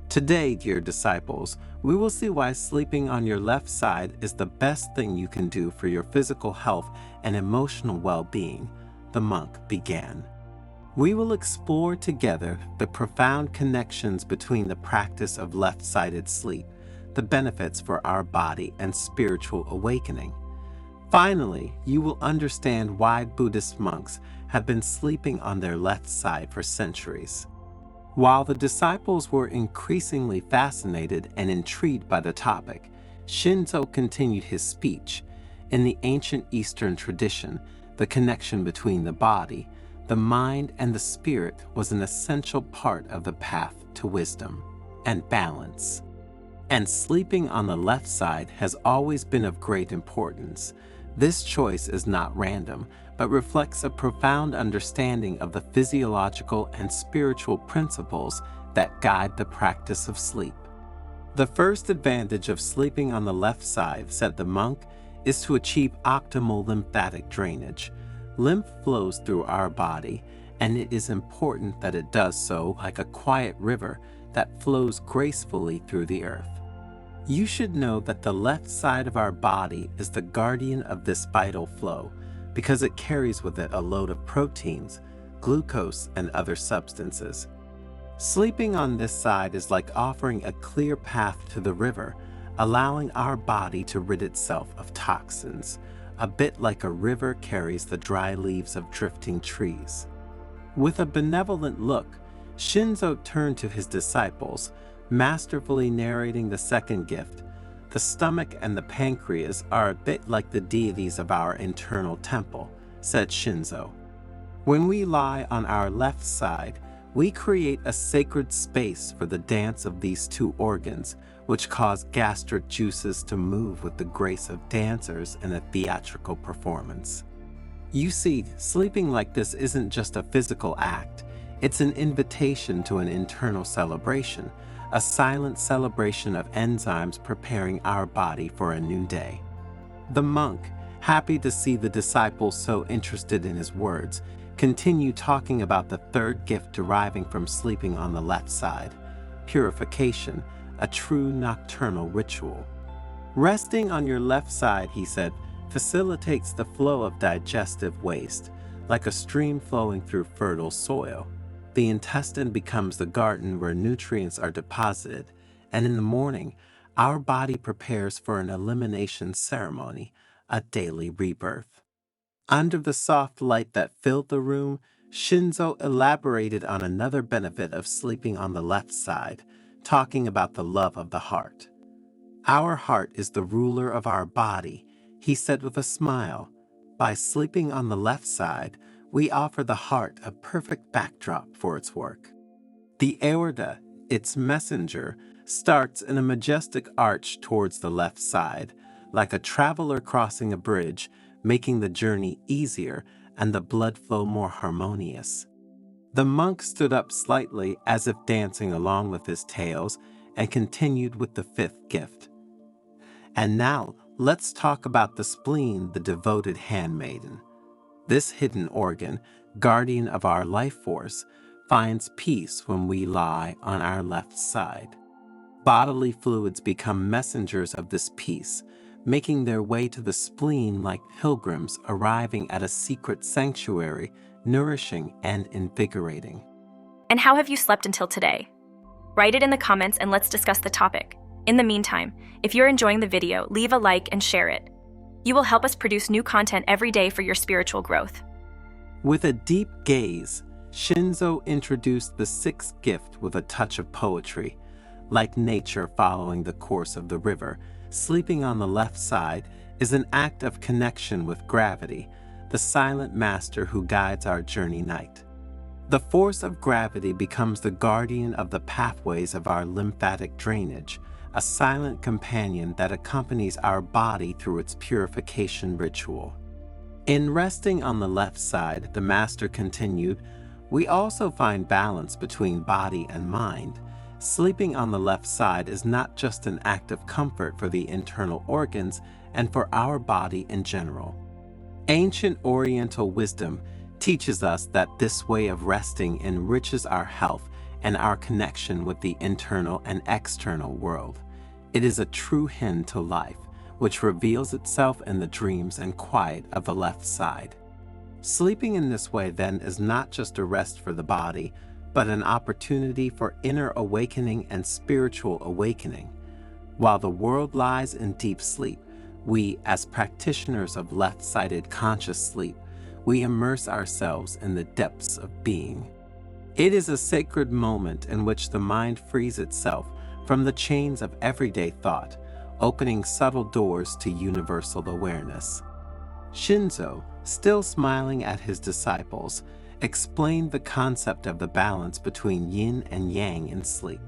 Today, dear disciples, we will see why sleeping on your left side is the best thing you can do for your physical health and emotional well-being, the monk began. We will explore together the profound connections between the practice of left-sided sleep, the benefits for our body and spiritual awakening. Finally, you will understand why Buddhist monks have been sleeping on their left side for centuries. While the disciples were increasingly fascinated and intrigued by the topic, Shinzo continued his speech. In the ancient Eastern tradition, the connection between the body, the mind, and the spirit was an essential part of the path to wisdom and balance. And sleeping on the left side has always been of great importance. This choice is not random, but reflects a profound understanding of the physiological and spiritual principles that guide the practice of sleep. The first advantage of sleeping on the left side, said the monk, is to achieve optimal lymphatic drainage. Lymph flows through our body, and it is important that it does so like a quiet river that flows gracefully through the earth. You should know that the left side of our body is the guardian of this vital flow, because it carries with it a load of proteins, glucose, and other substances. Sleeping on this side is like offering a clear path to the river, allowing our body to rid itself of toxins, a bit like a river carries the dry leaves of drifting trees. With a benevolent look, Shinzo turned to his disciples, masterfully narrating the second gift. The stomach and the pancreas are a bit like the deities of our internal temple, said Shinzo. When we lie on our left side, we create a sacred space for the dance of these two organs, which cause gastric juices to move with the grace of dancers in a theatrical performance. You see, sleeping like this isn't just a physical act, it's an invitation to an internal celebration, a silent celebration of enzymes preparing our body for a new day. The monk, happy to see the disciples so interested in his words, continued talking about the third gift deriving from sleeping on the left side, purification, a true nocturnal ritual. Resting on your left side, he said, facilitates the flow of digestive waste, like a stream flowing through fertile soil. The intestine becomes the garden where nutrients are deposited, and in the morning, our body prepares for an elimination ceremony, a daily rebirth. Under the soft light that filled the room, Shinzo elaborated on another benefit of sleeping on the left side, talking about the love of the heart. Our heart is the ruler of our body, he said with a smile. By sleeping on the left side, we offer the heart a perfect backdrop for its work. The aorta, its messenger, starts in a majestic arch towards the left side, like a traveler crossing a bridge, making the journey easier and the blood flow more harmonious. The monk stood up slightly as if dancing along with his tales and continued with the fifth gift. And now, let's talk about the spleen, the devoted handmaiden. This hidden organ, guardian of our life force, finds peace when we lie on our left side. Bodily fluids become messengers of this peace, making their way to the spleen like pilgrims arriving at a secret sanctuary, nourishing and invigorating. And how have you slept until today? Write it in the comments and let's discuss the topic. In the meantime, if you're enjoying the video, leave a like and share it. You will help us produce new content every day for your spiritual growth. With a deep gaze, Shinzo introduced the sixth gift with a touch of poetry. Like nature following the course of the river, sleeping on the left side is an act of connection with gravity, the silent master who guides our journey night. The force of gravity becomes the guardian of the pathways of our lymphatic drainage, a silent companion that accompanies our body through its purification ritual. In resting on the left side, the master continued, we also find balance between body and mind. Sleeping on the left side is not just an act of comfort for the internal organs and for our body in general. Ancient Oriental wisdom teaches us that this way of resting enriches our health and our connection with the internal and external world. It is a true hymn to life, which reveals itself in the dreams and quiet of the left side. Sleeping in this way then is not just a rest for the body, but an opportunity for inner awakening and spiritual awakening. While the world lies in deep sleep, we, as practitioners of left-sided conscious sleep, we immerse ourselves in the depths of being. It is a sacred moment in which the mind frees itself from the chains of everyday thought, opening subtle doors to universal awareness. Shinzo, still smiling at his disciples, explained the concept of the balance between yin and yang in sleep.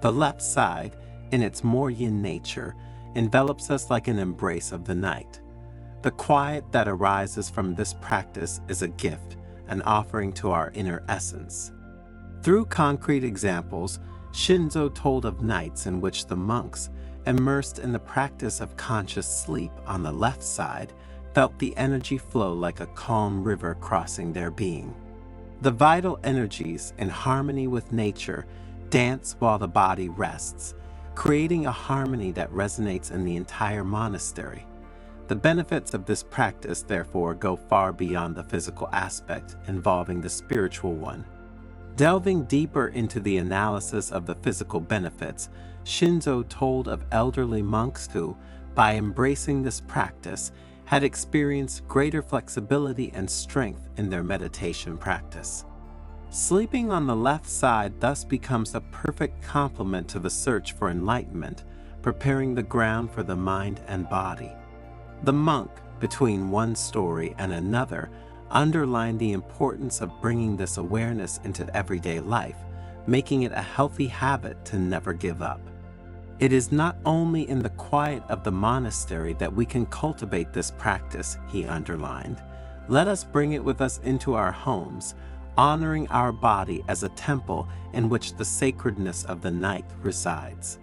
The left side, in its more yin nature, envelops us like an embrace of the night. The quiet that arises from this practice is a gift, an offering to our inner essence. Through concrete examples, Shinzo told of nights in which the monks, immersed in the practice of conscious sleep on the left side, felt the energy flow like a calm river crossing their being. The vital energies, in harmony with nature, dance while the body rests, creating a harmony that resonates in the entire monastery. The benefits of this practice, therefore, go far beyond the physical aspect, involving the spiritual one. Delving deeper into the analysis of the physical benefits, Shinzo told of elderly monks who, by embracing this practice, had experienced greater flexibility and strength in their meditation practice. Sleeping on the left side thus becomes a perfect complement to the search for enlightenment, preparing the ground for the mind and body. The monk, between one story and another, underlined the importance of bringing this awareness into everyday life, making it a healthy habit to never give up. It is not only in the quiet of the monastery that we can cultivate this practice, he underlined. Let us bring it with us into our homes, honoring our body as a temple in which the sacredness of the night resides.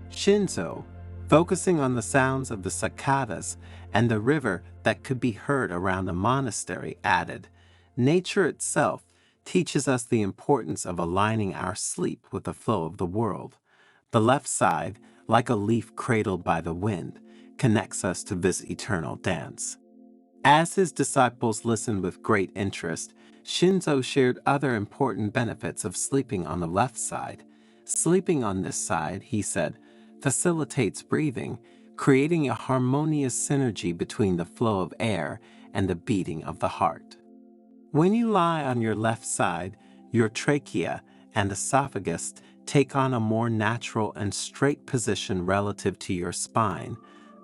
Shinzo, focusing on the sounds of the cicadas and the river that could be heard around the monastery, added, "Nature itself teaches us the importance of aligning our sleep with the flow of the world. The left side, like a leaf cradled by the wind, connects us to this eternal dance." As his disciples listened with great interest, Shinzo shared other important benefits of sleeping on the left side. Sleeping on this side, he said, facilitates breathing, creating a harmonious synergy between the flow of air and the beating of the heart. When you lie on your left side, your trachea and esophagus take on a more natural and straight position relative to your spine.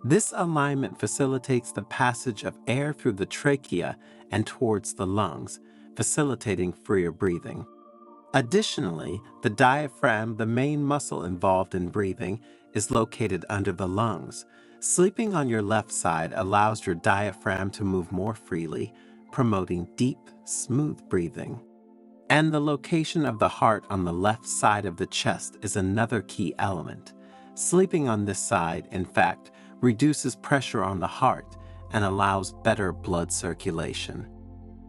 This alignment facilitates the passage of air through the trachea and towards the lungs, facilitating freer breathing. Additionally, the diaphragm, the main muscle involved in breathing, is located under the lungs. Sleeping on your left side allows your diaphragm to move more freely, promoting deep, smooth breathing. And the location of the heart on the left side of the chest is another key element. Sleeping on this side, in fact, reduces pressure on the heart and allows better blood circulation.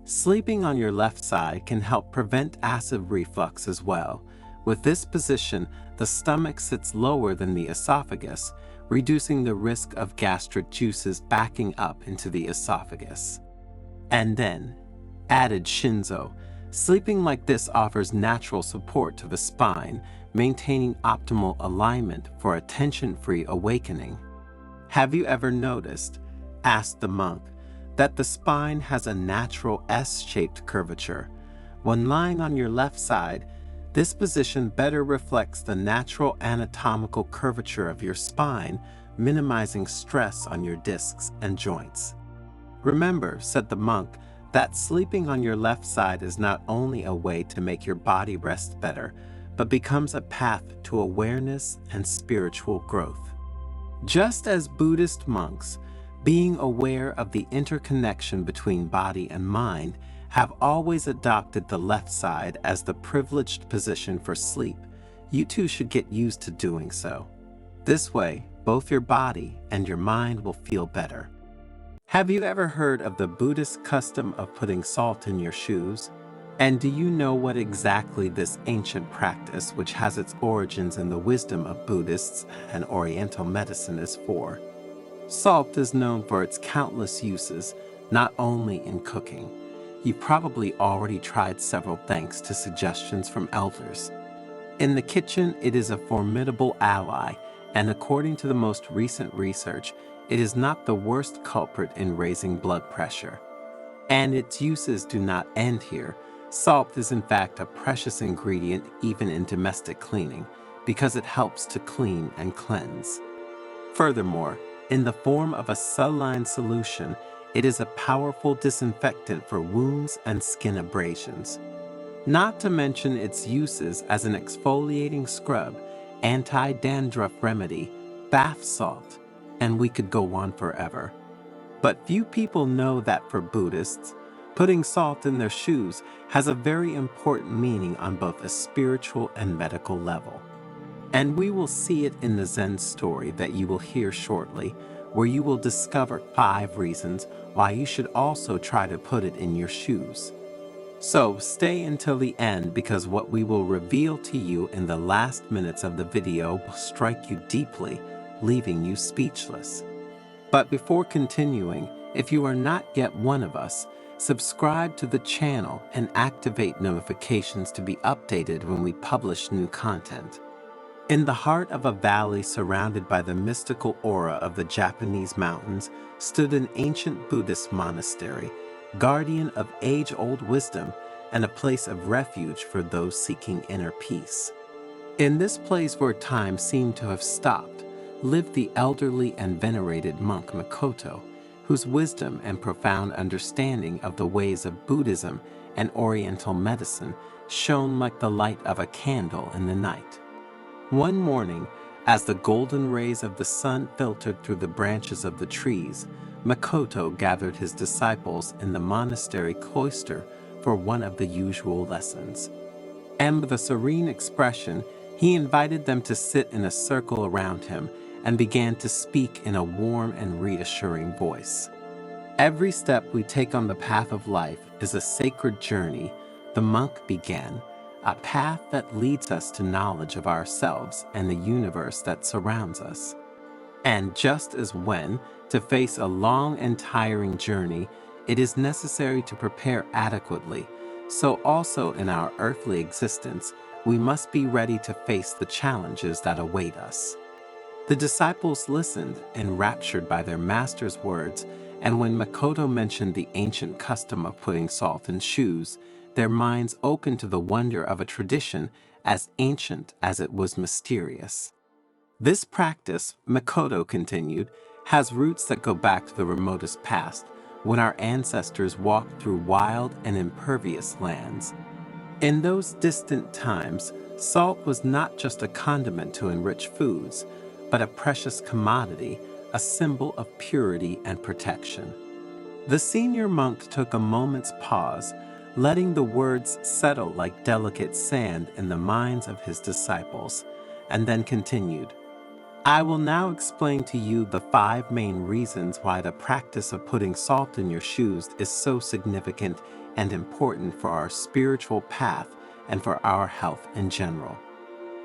Sleeping on your left side can help prevent acid reflux as well. With this position, the stomach sits lower than the esophagus, reducing the risk of gastric juices backing up into the esophagus. And then, added Shinzo, sleeping like this offers natural support to the spine, maintaining optimal alignment for a tension-free awakening. "Have you ever noticed," asked the monk, "that the spine has a natural S-shaped curvature? When lying on your left side, this position better reflects the natural anatomical curvature of your spine, minimizing stress on your discs and joints." "Remember," said the monk, "that sleeping on your left side is not only a way to make your body rest better, but becomes a path to awareness and spiritual growth." Just as Buddhist monks, being aware of the interconnection between body and mind, have always adopted the left side as the privileged position for sleep, you too should get used to doing so. This way, both your body and your mind will feel better. Have you ever heard of the Buddhist custom of putting salt in your shoes? And do you know what exactly this ancient practice, which has its origins in the wisdom of Buddhists and Oriental medicine, is for? Salt is known for its countless uses, not only in cooking. You've probably already tried several thanks to suggestions from elders. In the kitchen, it is a formidable ally, and according to the most recent research, it is not the worst culprit in raising blood pressure. And its uses do not end here. Salt is in fact a precious ingredient even in domestic cleaning, because it helps to clean and cleanse. Furthermore, in the form of a saline solution, it is a powerful disinfectant for wounds and skin abrasions. Not to mention its uses as an exfoliating scrub, anti-dandruff remedy, bath salt, and we could go on forever. But few people know that for Buddhists, putting salt in their shoes has a very important meaning on both a spiritual and medical level. And we will see it in the Zen story that you will hear shortly, where you will discover 5 reasons why you should also try to put it in your shoes. So stay until the end, because what we will reveal to you in the last minutes of the video will strike you deeply, leaving you speechless. But before continuing, if you are not yet one of us, subscribe to the channel and activate notifications to be updated when we publish new content. In the heart of a valley surrounded by the mystical aura of the Japanese mountains stood an ancient Buddhist monastery, guardian of age-old wisdom and a place of refuge for those seeking inner peace. In this place where time seemed to have stopped, lived the elderly and venerated monk Makoto, whose wisdom and profound understanding of the ways of Buddhism and Oriental medicine shone like the light of a candle in the night. One morning, as the golden rays of the sun filtered through the branches of the trees, Makoto gathered his disciples in the monastery cloister for one of the usual lessons. And with a serene expression, he invited them to sit in a circle around him and began to speak in a warm and reassuring voice. Every step we take on the path of life is a sacred journey, the monk began, a path that leads us to knowledge of ourselves and the universe that surrounds us. And just as when, to face a long and tiring journey, it is necessary to prepare adequately, so also in our earthly existence, we must be ready to face the challenges that await us. The disciples listened, enraptured by their master's words, and when Makoto mentioned the ancient custom of putting salt in shoes, their minds opened to the wonder of a tradition as ancient as it was mysterious. This practice, Makoto continued, has roots that go back to the remotest past, when our ancestors walked through wild and impervious lands. In those distant times, salt was not just a condiment to enrich foods, but a precious commodity, a symbol of purity and protection. The senior monk took a moment's pause, letting the words settle like delicate sand in the minds of his disciples, and then continued. I will now explain to you the 5 main reasons why the practice of putting salt in your shoes is so significant and important for our spiritual path and for our health in general.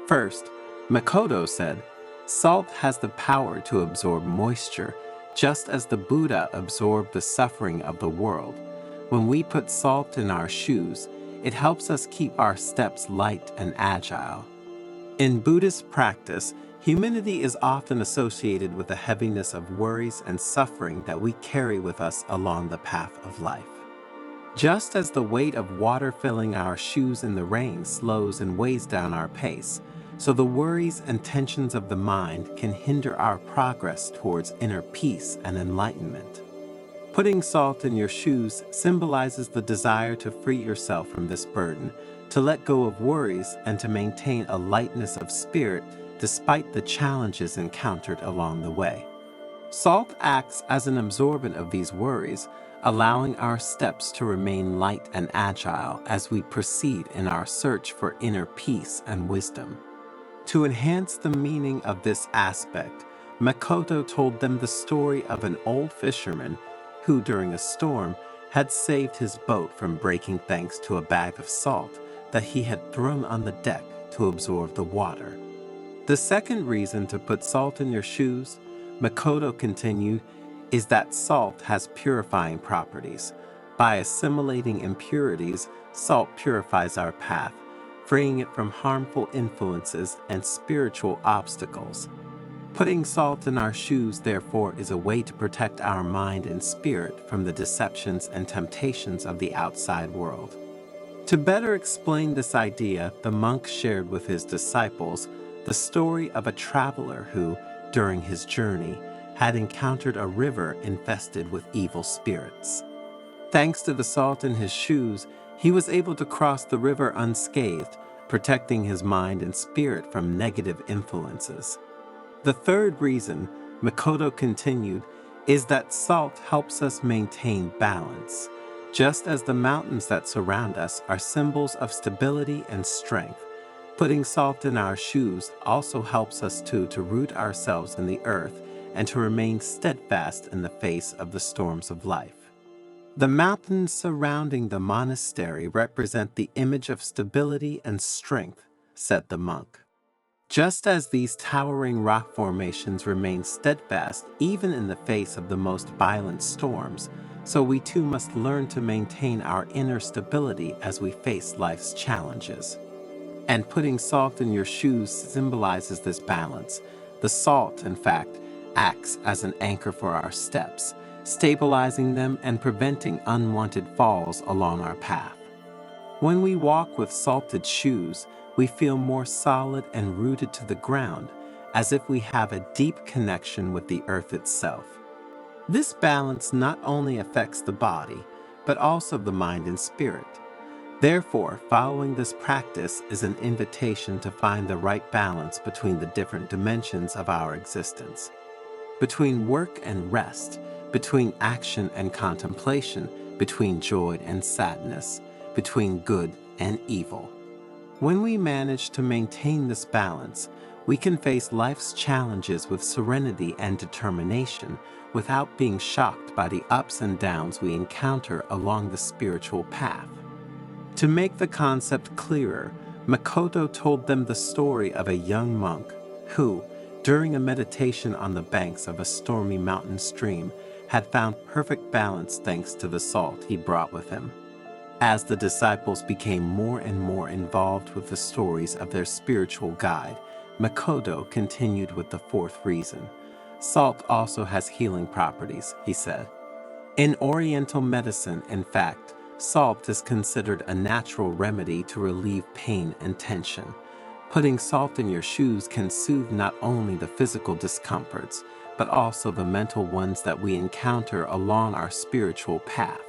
First, Makoto said, salt has the power to absorb moisture, just as the Buddha absorbed the suffering of the world. When we put salt in our shoes, it helps us keep our steps light and agile. In Buddhist practice, humility is often associated with the heaviness of worries and suffering that we carry with us along the path of life. Just as the weight of water filling our shoes in the rain slows and weighs down our pace, so the worries and tensions of the mind can hinder our progress towards inner peace and enlightenment. Putting salt in your shoes symbolizes the desire to free yourself from this burden, to let go of worries, and to maintain a lightness of spirit despite the challenges encountered along the way. Salt acts as an absorbent of these worries, allowing our steps to remain light and agile as we proceed in our search for inner peace and wisdom. To enhance the meaning of this aspect, Makoto told them the story of an old fisherman who, during a storm, had saved his boat from breaking thanks to a bag of salt that he had thrown on the deck to absorb the water. The second reason to put salt in your shoes, Makoto continued, is that salt has purifying properties. By assimilating impurities, salt purifies our path, freeing it from harmful influences and spiritual obstacles. Putting salt in our shoes, therefore, is a way to protect our mind and spirit from the deceptions and temptations of the outside world. To better explain this idea, the monk shared with his disciples the story of a traveler who, during his journey, had encountered a river infested with evil spirits. Thanks to the salt in his shoes, he was able to cross the river unscathed, protecting his mind and spirit from negative influences. The third reason, Makoto continued, is that salt helps us maintain balance. Just as the mountains that surround us are symbols of stability and strength, putting salt in our shoes also helps us to root ourselves in the earth and to remain steadfast in the face of the storms of life. The mountains surrounding the monastery represent the image of stability and strength, said the monk. Just as these towering rock formations remain steadfast even in the face of the most violent storms, so we too must learn to maintain our inner stability as we face life's challenges. And putting salt in your shoes symbolizes this balance. The salt, in fact, acts as an anchor for our steps, stabilizing them and preventing unwanted falls along our path. When we walk with salted shoes, we feel more solid and rooted to the ground, as if we have a deep connection with the earth itself. This balance not only affects the body, but also the mind and spirit. Therefore, following this practice is an invitation to find the right balance between the different dimensions of our existence. Between work and rest, between action and contemplation, between joy and sadness, between good and evil. When we manage to maintain this balance, we can face life's challenges with serenity and determination without being shocked by the ups and downs we encounter along the spiritual path. To make the concept clearer, Makoto told them the story of a young monk who, during a meditation on the banks of a stormy mountain stream, had found perfect balance thanks to the salt he brought with him. As the disciples became more and more involved with the stories of their spiritual guide, Makoto continued with the fourth reason. Salt also has healing properties, he said. In Oriental medicine, in fact, salt is considered a natural remedy to relieve pain and tension. Putting salt in your shoes can soothe not only the physical discomforts, but also the mental ones that we encounter along our spiritual path.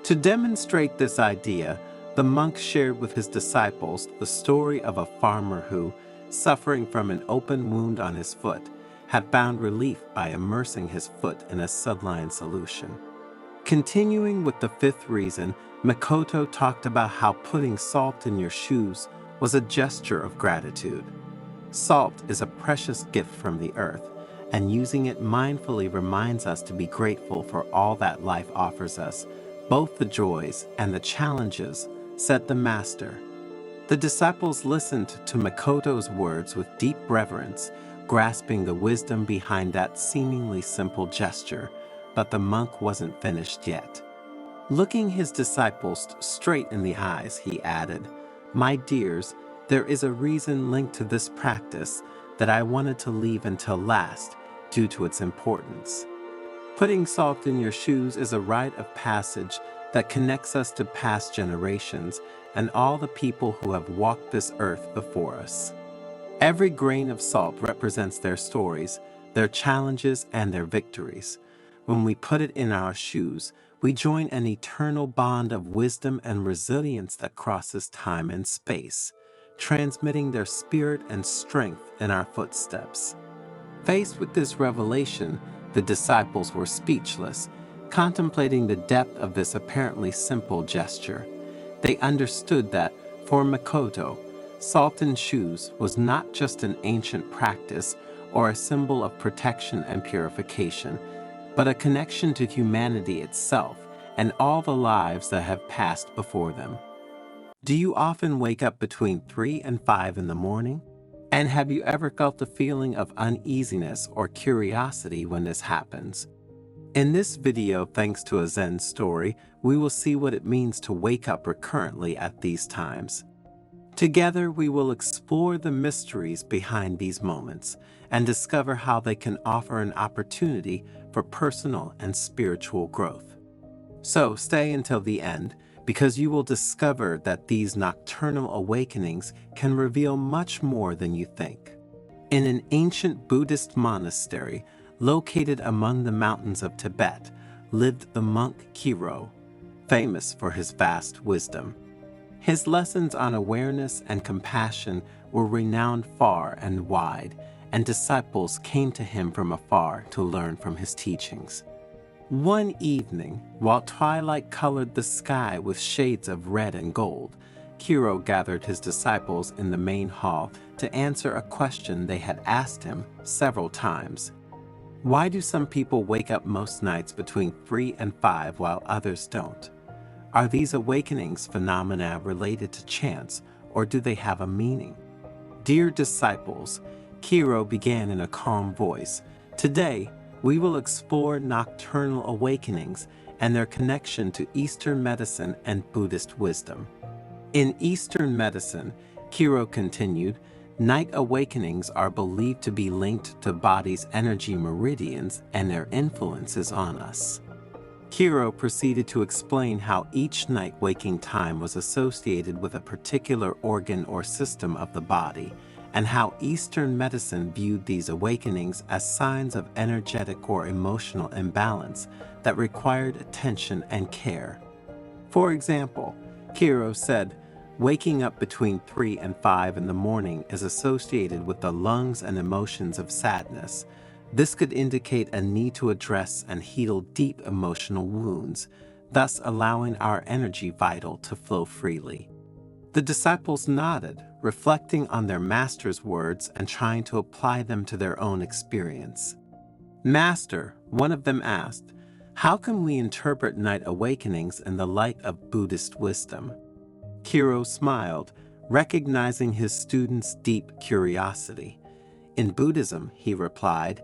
To demonstrate this idea, the monk shared with his disciples the story of a farmer who, suffering from an open wound on his foot, had found relief by immersing his foot in a saline solution. Continuing with the fifth reason, Makoto talked about how putting salt in your shoes was a gesture of gratitude. Salt is a precious gift from the earth, and using it mindfully reminds us to be grateful for all that life offers us, both the joys and the challenges, said the master. The disciples listened to Makoto's words with deep reverence, grasping the wisdom behind that seemingly simple gesture, but the monk wasn't finished yet. Looking his disciples straight in the eyes, he added, "My dears, there is a reason linked to this practice that I wanted to leave until last due to its importance. Putting salt in your shoes is a rite of passage that connects us to past generations and all the people who have walked this earth before us. Every grain of salt represents their stories, their challenges, and their victories. When we put it in our shoes, we join an eternal bond of wisdom and resilience that crosses time and space, transmitting their spirit and strength in our footsteps." Faced with this revelation, the disciples were speechless, contemplating the depth of this apparently simple gesture. They understood that, for Makoto, salt in shoes was not just an ancient practice or a symbol of protection and purification, but a connection to humanity itself and all the lives that have passed before them. Do you often wake up between 3 and 5 in the morning? And have you ever felt a feeling of uneasiness or curiosity when this happens? In this video, thanks to a Zen story, we will see what it means to wake up recurrently at these times. Together, we will explore the mysteries behind these moments and discover how they can offer an opportunity for personal and spiritual growth. So stay until the end, because you will discover that these nocturnal awakenings can reveal much more than you think. In an ancient Buddhist monastery located among the mountains of Tibet lived the monk Kiro, famous for his vast wisdom. His lessons on awareness and compassion were renowned far and wide, and disciples came to him from afar to learn from his teachings. One evening, while twilight colored the sky with shades of red and gold, Kiro gathered his disciples in the main hall to answer a question they had asked him several times. Why do some people wake up most nights between 3 and 5 while others don't? Are these awakenings phenomena related to chance, or do they have a meaning? Dear disciples, Kiro began in a calm voice, today we will explore nocturnal awakenings and their connection to Eastern medicine and Buddhist wisdom. In Eastern medicine, Kiro continued, night awakenings are believed to be linked to body's energy meridians and their influences on us. Kiro proceeded to explain how each night waking time was associated with a particular organ or system of the body, and how Eastern medicine viewed these awakenings as signs of energetic or emotional imbalance that required attention and care. For example, Kiro said, waking up between 3 and 5 in the morning is associated with the lungs and emotions of sadness. This could indicate a need to address and heal deep emotional wounds, thus allowing our energy vital to flow freely. The disciples nodded, reflecting on their master's words and trying to apply them to their own experience. Master, one of them asked, how can we interpret night awakenings in the light of Buddhist wisdom? Kiro smiled, recognizing his student's deep curiosity. In Buddhism, he replied,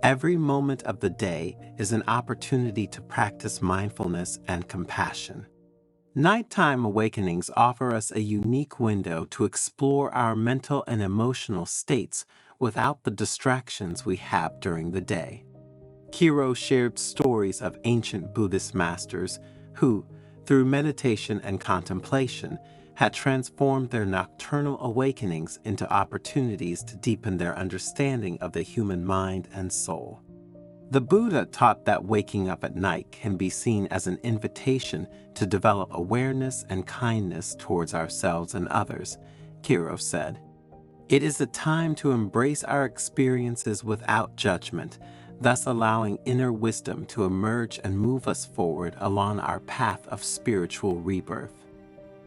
every moment of the day is an opportunity to practice mindfulness and compassion. Nighttime awakenings offer us a unique window to explore our mental and emotional states without the distractions we have during the day. Kiro shared stories of ancient Buddhist masters who, through meditation and contemplation, had transformed their nocturnal awakenings into opportunities to deepen their understanding of the human mind and soul. The Buddha taught that waking up at night can be seen as an invitation to develop awareness and kindness towards ourselves and others, Kiro said. It is a time to embrace our experiences without judgment, thus allowing inner wisdom to emerge and move us forward along our path of spiritual rebirth.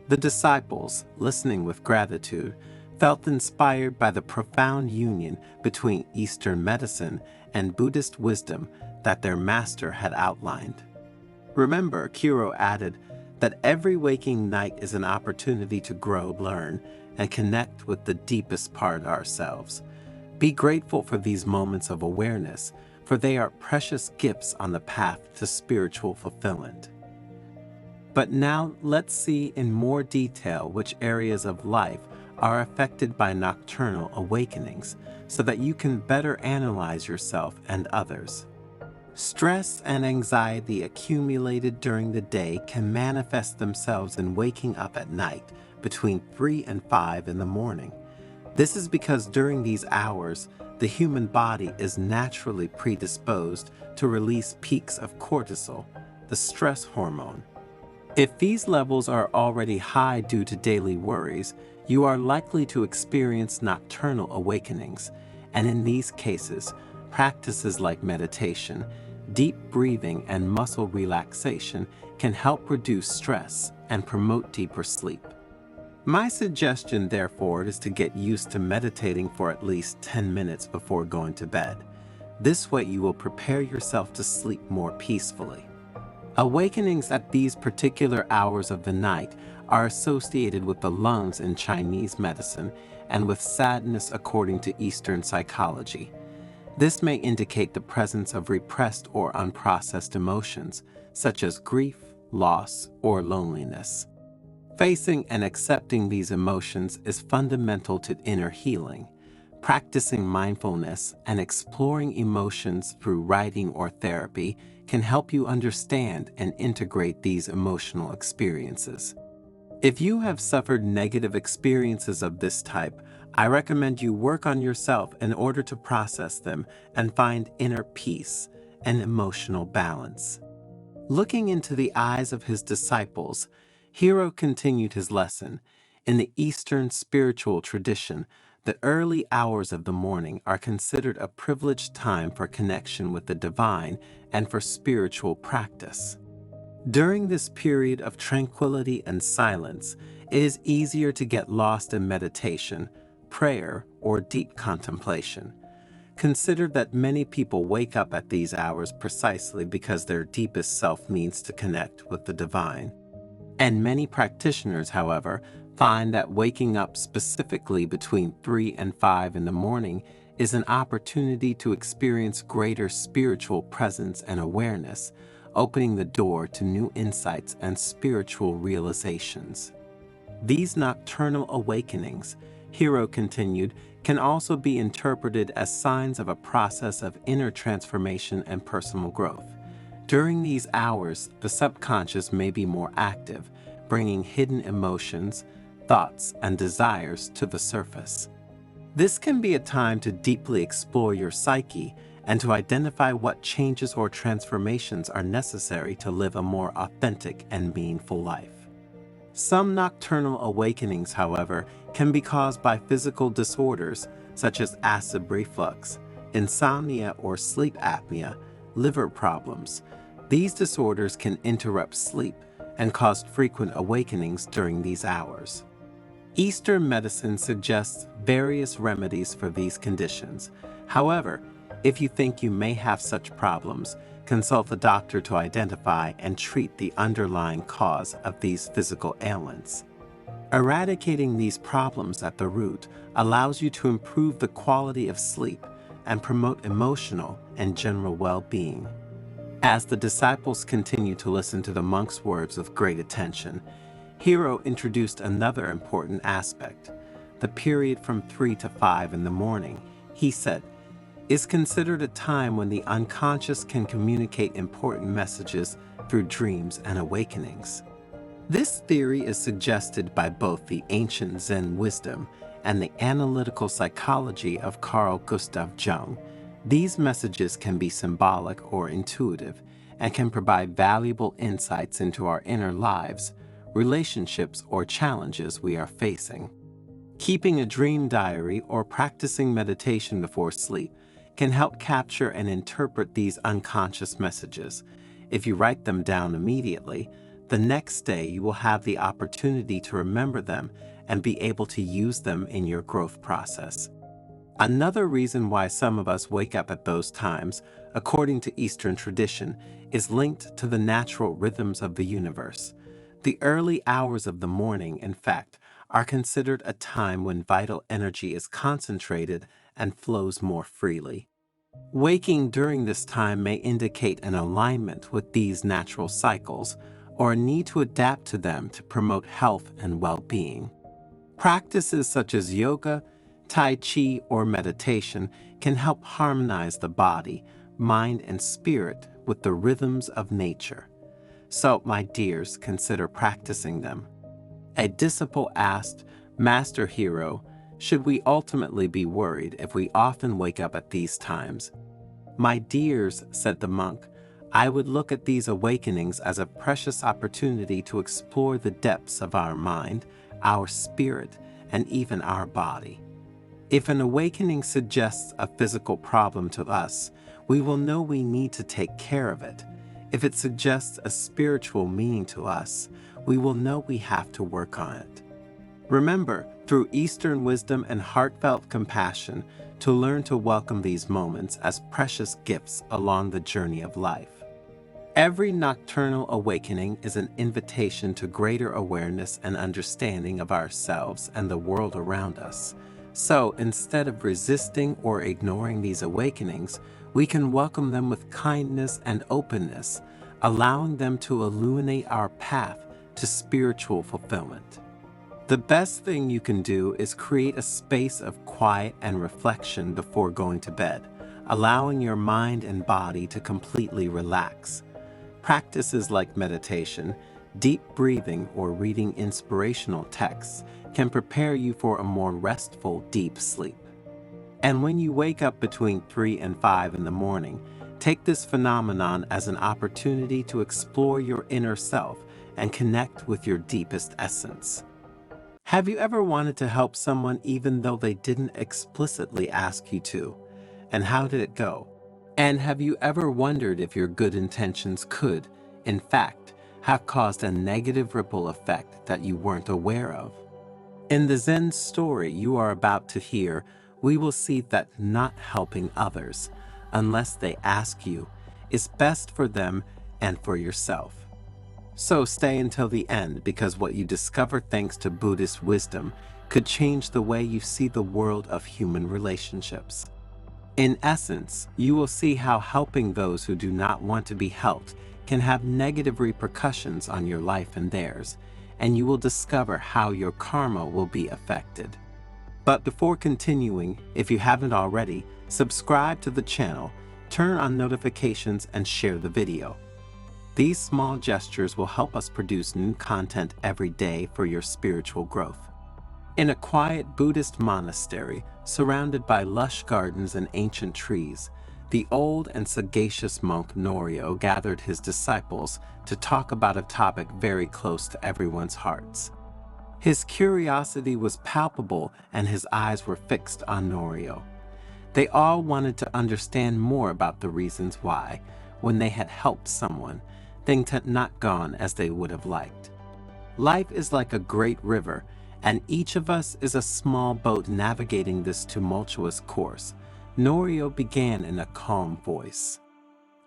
The disciples, listening with gratitude, felt inspired by the profound union between Eastern medicine and Buddhist wisdom that their master had outlined. Remember, Kiro added, that every waking night is an opportunity to grow, learn, and connect with the deepest part of ourselves. Be grateful for these moments of awareness, for they are precious gifts on the path to spiritual fulfillment. But now let's see in more detail which areas of life are affected by nocturnal awakenings so that you can better analyze yourself and others. Stress and anxiety accumulated during the day can manifest themselves in waking up at night between 3 and 5 in the morning. This is because during these hours, the human body is naturally predisposed to release peaks of cortisol, the stress hormone. If these levels are already high due to daily worries, you are likely to experience nocturnal awakenings, and in these cases, practices like meditation, deep breathing, and muscle relaxation can help reduce stress and promote deeper sleep. My suggestion, therefore, is to get used to meditating for at least 10 minutes before going to bed. This way you will prepare yourself to sleep more peacefully. Awakenings at these particular hours of the night are associated with the lungs in Chinese medicine and with sadness according to Eastern psychology. This may indicate the presence of repressed or unprocessed emotions, such as grief, loss, or loneliness. Facing and accepting these emotions is fundamental to inner healing. Practicing mindfulness and exploring emotions through writing or therapy can help you understand and integrate these emotional experiences. If you have suffered negative experiences of this type, I recommend you work on yourself in order to process them and find inner peace and emotional balance. Looking into the eyes of his disciples, Hiro continued his lesson. In the Eastern spiritual tradition, the early hours of the morning are considered a privileged time for connection with the divine and for spiritual practice. During this period of tranquility and silence, it is easier to get lost in meditation, prayer, or deep contemplation. Consider that many people wake up at these hours precisely because their deepest self needs to connect with the divine. And many practitioners, however, Find that waking up specifically between 3 and 5 in the morning is an opportunity to experience greater spiritual presence and awareness, opening the door to new insights and spiritual realizations. These nocturnal awakenings, Hero continued, can also be interpreted as signs of a process of inner transformation and personal growth. During these hours, the subconscious may be more active, bringing hidden emotions, thoughts, and desires to the surface. This can be a time to deeply explore your psyche and to identify what changes or transformations are necessary to live a more authentic and meaningful life. Some nocturnal awakenings, however, can be caused by physical disorders such as acid reflux, insomnia or sleep apnea, liver problems. These disorders can interrupt sleep and cause frequent awakenings during these hours. Eastern medicine suggests various remedies for these conditions. However, if you think you may have such problems, consult a doctor to identify and treat the underlying cause of these physical ailments. Eradicating these problems at the root allows you to improve the quality of sleep and promote emotional and general well-being. As the disciples continued to listen to the monk's words with great attention, Hero introduced another important aspect. The period from 3 to 5 in the morning, he said, is considered a time when the unconscious can communicate important messages through dreams and awakenings. This theory is suggested by both the ancient Zen wisdom and the analytical psychology of Carl Gustav Jung. These messages can be symbolic or intuitive and can provide valuable insights into our inner lives, relationships, or challenges we are facing. Keeping a dream diary or practicing meditation before sleep can help capture and interpret these unconscious messages. If you write them down immediately, the next day you will have the opportunity to remember them and be able to use them in your growth process. Another reason why some of us wake up at those times, according to Eastern tradition, is linked to the natural rhythms of the universe. The early hours of the morning, in fact, are considered a time when vital energy is concentrated and flows more freely. Waking during this time may indicate an alignment with these natural cycles or a need to adapt to them to promote health and well-being. Practices such as yoga, tai chi, or meditation can help harmonize the body, mind, and spirit with the rhythms of nature. So, my dears, consider practicing them. A disciple asked, "Master Hero, should we ultimately be worried if we often wake up at these times?" "My dears," said the monk, "I would look at these awakenings as a precious opportunity to explore the depths of our mind, our spirit, and even our body. If an awakening suggests a physical problem to us, we will know we need to take care of it. If it suggests a spiritual meaning to us, we will know we have to work on it." Remember, through Eastern wisdom and heartfelt compassion, to learn to welcome these moments as precious gifts along the journey of life. Every nocturnal awakening is an invitation to greater awareness and understanding of ourselves and the world around us. So, instead of resisting or ignoring these awakenings, we can welcome them with kindness and openness, allowing them to illuminate our path to spiritual fulfillment. The best thing you can do is create a space of quiet and reflection before going to bed, allowing your mind and body to completely relax. Practices like meditation, deep breathing, or reading inspirational texts can prepare you for a more restful, deep sleep. And when you wake up between 3 and 5 in the morning, take this phenomenon as an opportunity to explore your inner self and connect with your deepest essence. Have you ever wanted to help someone even though they didn't explicitly ask you to? And how did it go? And have you ever wondered if your good intentions could, in fact, have caused a negative ripple effect that you weren't aware of? In the Zen story you are about to hear, we will see that not helping others, unless they ask you, is best for them and for yourself. So stay until the end, because what you discover thanks to Buddhist wisdom could change the way you see the world of human relationships. In essence, you will see how helping those who do not want to be helped can have negative repercussions on your life and theirs, and you will discover how your karma will be affected. But before continuing, if you haven't already, subscribe to the channel, turn on notifications, and share the video. These small gestures will help us produce new content every day for your spiritual growth. In a quiet Buddhist monastery, surrounded by lush gardens and ancient trees, the old and sagacious monk Norio gathered his disciples to talk about a topic very close to everyone's hearts. His curiosity was palpable and his eyes were fixed on Norio. They all wanted to understand more about the reasons why, when they had helped someone, things had not gone as they would have liked. Life is like a great river, and each of us is a small boat navigating this tumultuous course. Norio began in a calm voice.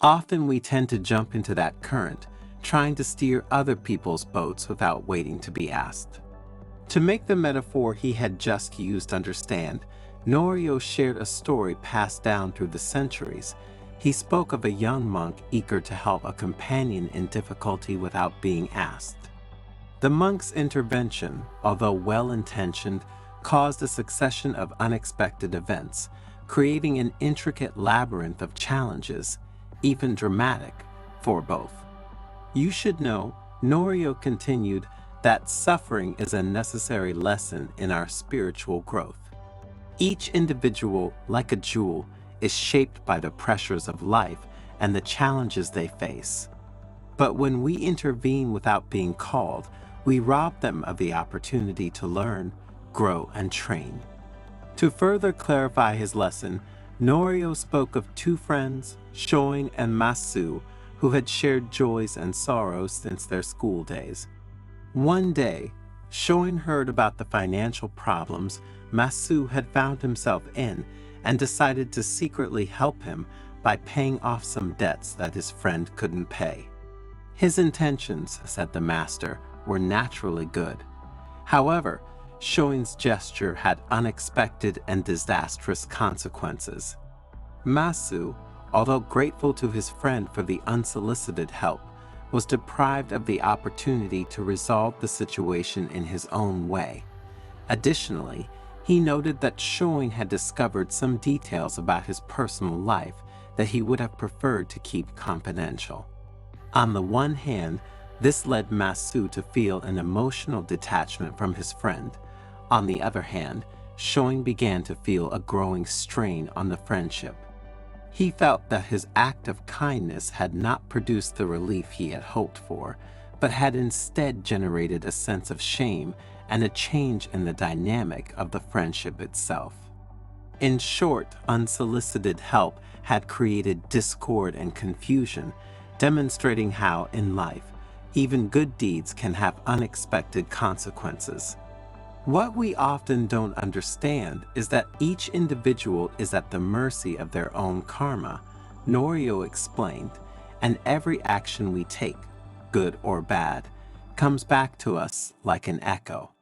Often we tend to jump into that current, trying to steer other people's boats without waiting to be asked. To make the metaphor he had just used understand, Norio shared a story passed down through the centuries. He spoke of a young monk eager to help a companion in difficulty without being asked. The monk's intervention, although well-intentioned, caused a succession of unexpected events, creating an intricate labyrinth of challenges, even dramatic, for both. You should know, Norio continued, that suffering is a necessary lesson in our spiritual growth. Each individual, like a jewel, is shaped by the pressures of life and the challenges they face. But when we intervene without being called, we rob them of the opportunity to learn, grow, and train. To further clarify his lesson, Norio spoke of two friends, Shoin and Masu, who had shared joys and sorrows since their school days. One day, Shoin heard about the financial problems Masu had found himself in and decided to secretly help him by paying off some debts that his friend couldn't pay. His intentions, said the master, were naturally good. However, Shoin's gesture had unexpected and disastrous consequences. Masu, although grateful to his friend for the unsolicited help, was deprived of the opportunity to resolve the situation in his own way. Additionally, he noted that Shoin had discovered some details about his personal life that he would have preferred to keep confidential. On the one hand, this led Masu to feel an emotional detachment from his friend. On the other hand, Shoin began to feel a growing strain on the friendship. He felt that his act of kindness had not produced the relief he had hoped for, but had instead generated a sense of shame and a change in the dynamic of the friendship itself. In short, unsolicited help had created discord and confusion, demonstrating how, in life, even good deeds can have unexpected consequences. What we often don't understand is that each individual is at the mercy of their own karma, Norio explained, and every action we take, good or bad, comes back to us like an echo.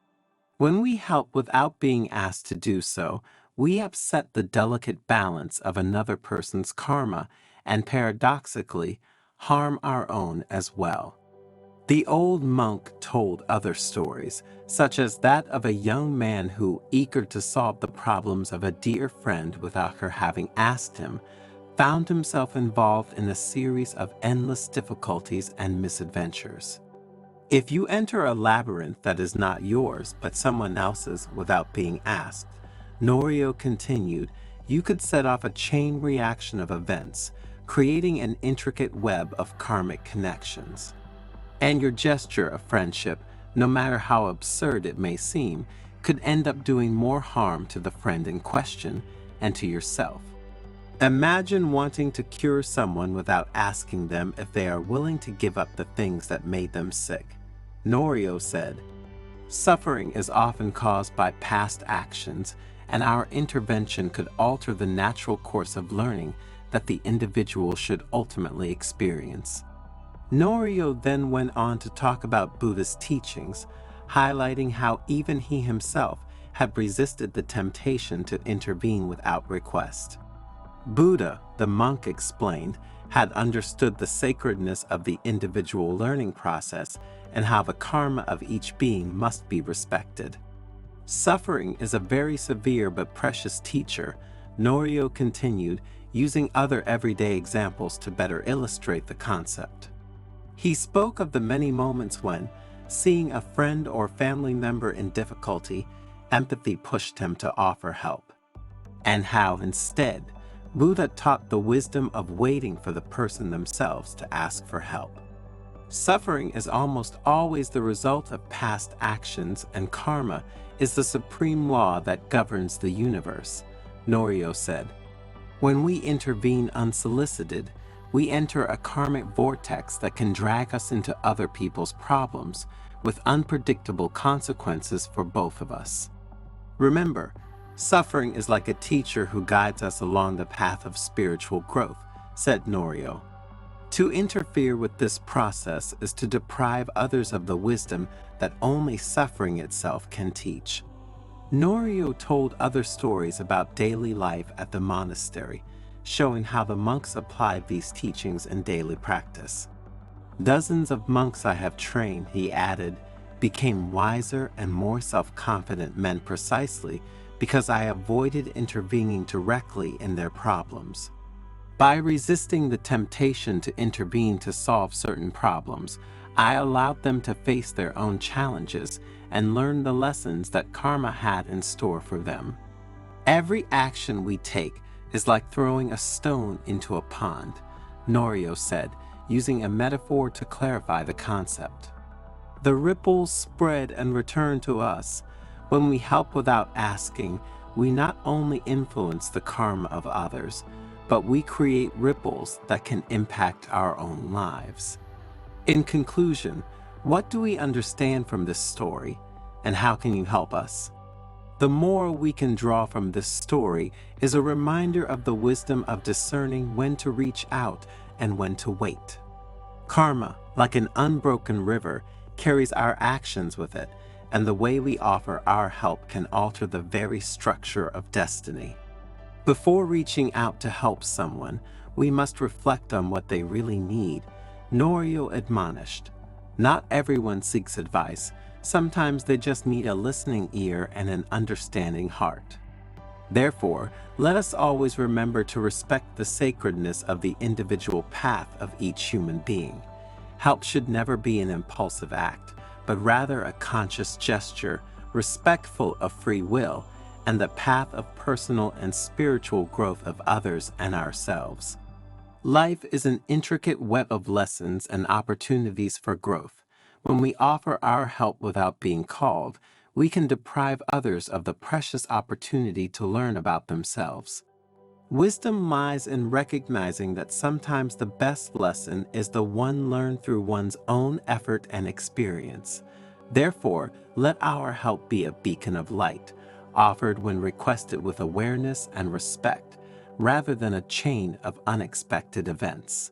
When we help without being asked to do so, we upset the delicate balance of another person's karma and paradoxically harm our own as well. The old monk told other stories, such as that of a young man who, eager to solve the problems of a dear friend without her having asked him, found himself involved in a series of endless difficulties and misadventures. If you enter a labyrinth that is not yours but someone else's without being asked, Norio continued, you could set off a chain reaction of events, creating an intricate web of karmic connections. And your gesture of friendship, no matter how absurd it may seem, could end up doing more harm to the friend in question and to yourself. Imagine wanting to cure someone without asking them if they are willing to give up the things that made them sick. Norio said, suffering is often caused by past actions, and our intervention could alter the natural course of learning that the individual should ultimately experience. Norio then went on to talk about Buddha's teachings, highlighting how even he himself had resisted the temptation to intervene without request. Buddha, the monk explained, had understood the sacredness of the individual learning process and how the karma of each being must be respected. Suffering is a very severe but precious teacher, Norio continued, using other everyday examples to better illustrate the concept. He spoke of the many moments when, seeing a friend or family member in difficulty, empathy pushed him to offer help, and how instead, Buddha taught the wisdom of waiting for the person themselves to ask for help. Suffering is almost always the result of past actions, and karma is the supreme law that governs the universe, Norio said. When we intervene unsolicited, we enter a karmic vortex that can drag us into other people's problems, with unpredictable consequences for both of us. Remember, suffering is like a teacher who guides us along the path of spiritual growth, said Norio. To interfere with this process is to deprive others of the wisdom that only suffering itself can teach. Norio told other stories about daily life at the monastery, showing how the monks applied these teachings in daily practice. Dozens of monks I have trained, he added, became wiser and more self-confident men precisely because I avoided intervening directly in their problems. By resisting the temptation to intervene to solve certain problems, I allowed them to face their own challenges and learn the lessons that karma had in store for them. Every action we take is like throwing a stone into a pond, Norio said, using a metaphor to clarify the concept. The ripples spread and return to us. When we help without asking, we not only influence the karma of others, but we create ripples that can impact our own lives. In conclusion, what do we understand from this story, and how can you help us? The moral we can draw from this story is a reminder of the wisdom of discerning when to reach out and when to wait. Karma, like an unbroken river, carries our actions with it, and the way we offer our help can alter the very structure of destiny. Before reaching out to help someone, we must reflect on what they really need, Norio admonished. Not everyone seeks advice. Sometimes they just need a listening ear and an understanding heart. Therefore, let us always remember to respect the sacredness of the individual path of each human being. Help should never be an impulsive act, but rather a conscious gesture, respectful of free will, and the path of personal and spiritual growth of others and ourselves. Life is an intricate web of lessons and opportunities for growth. When we offer our help without being called, we can deprive others of the precious opportunity to learn about themselves. Wisdom lies in recognizing that sometimes the best lesson is the one learned through one's own effort and experience. Therefore, let our help be a beacon of light, offered when requested with awareness and respect, rather than a chain of unexpected events.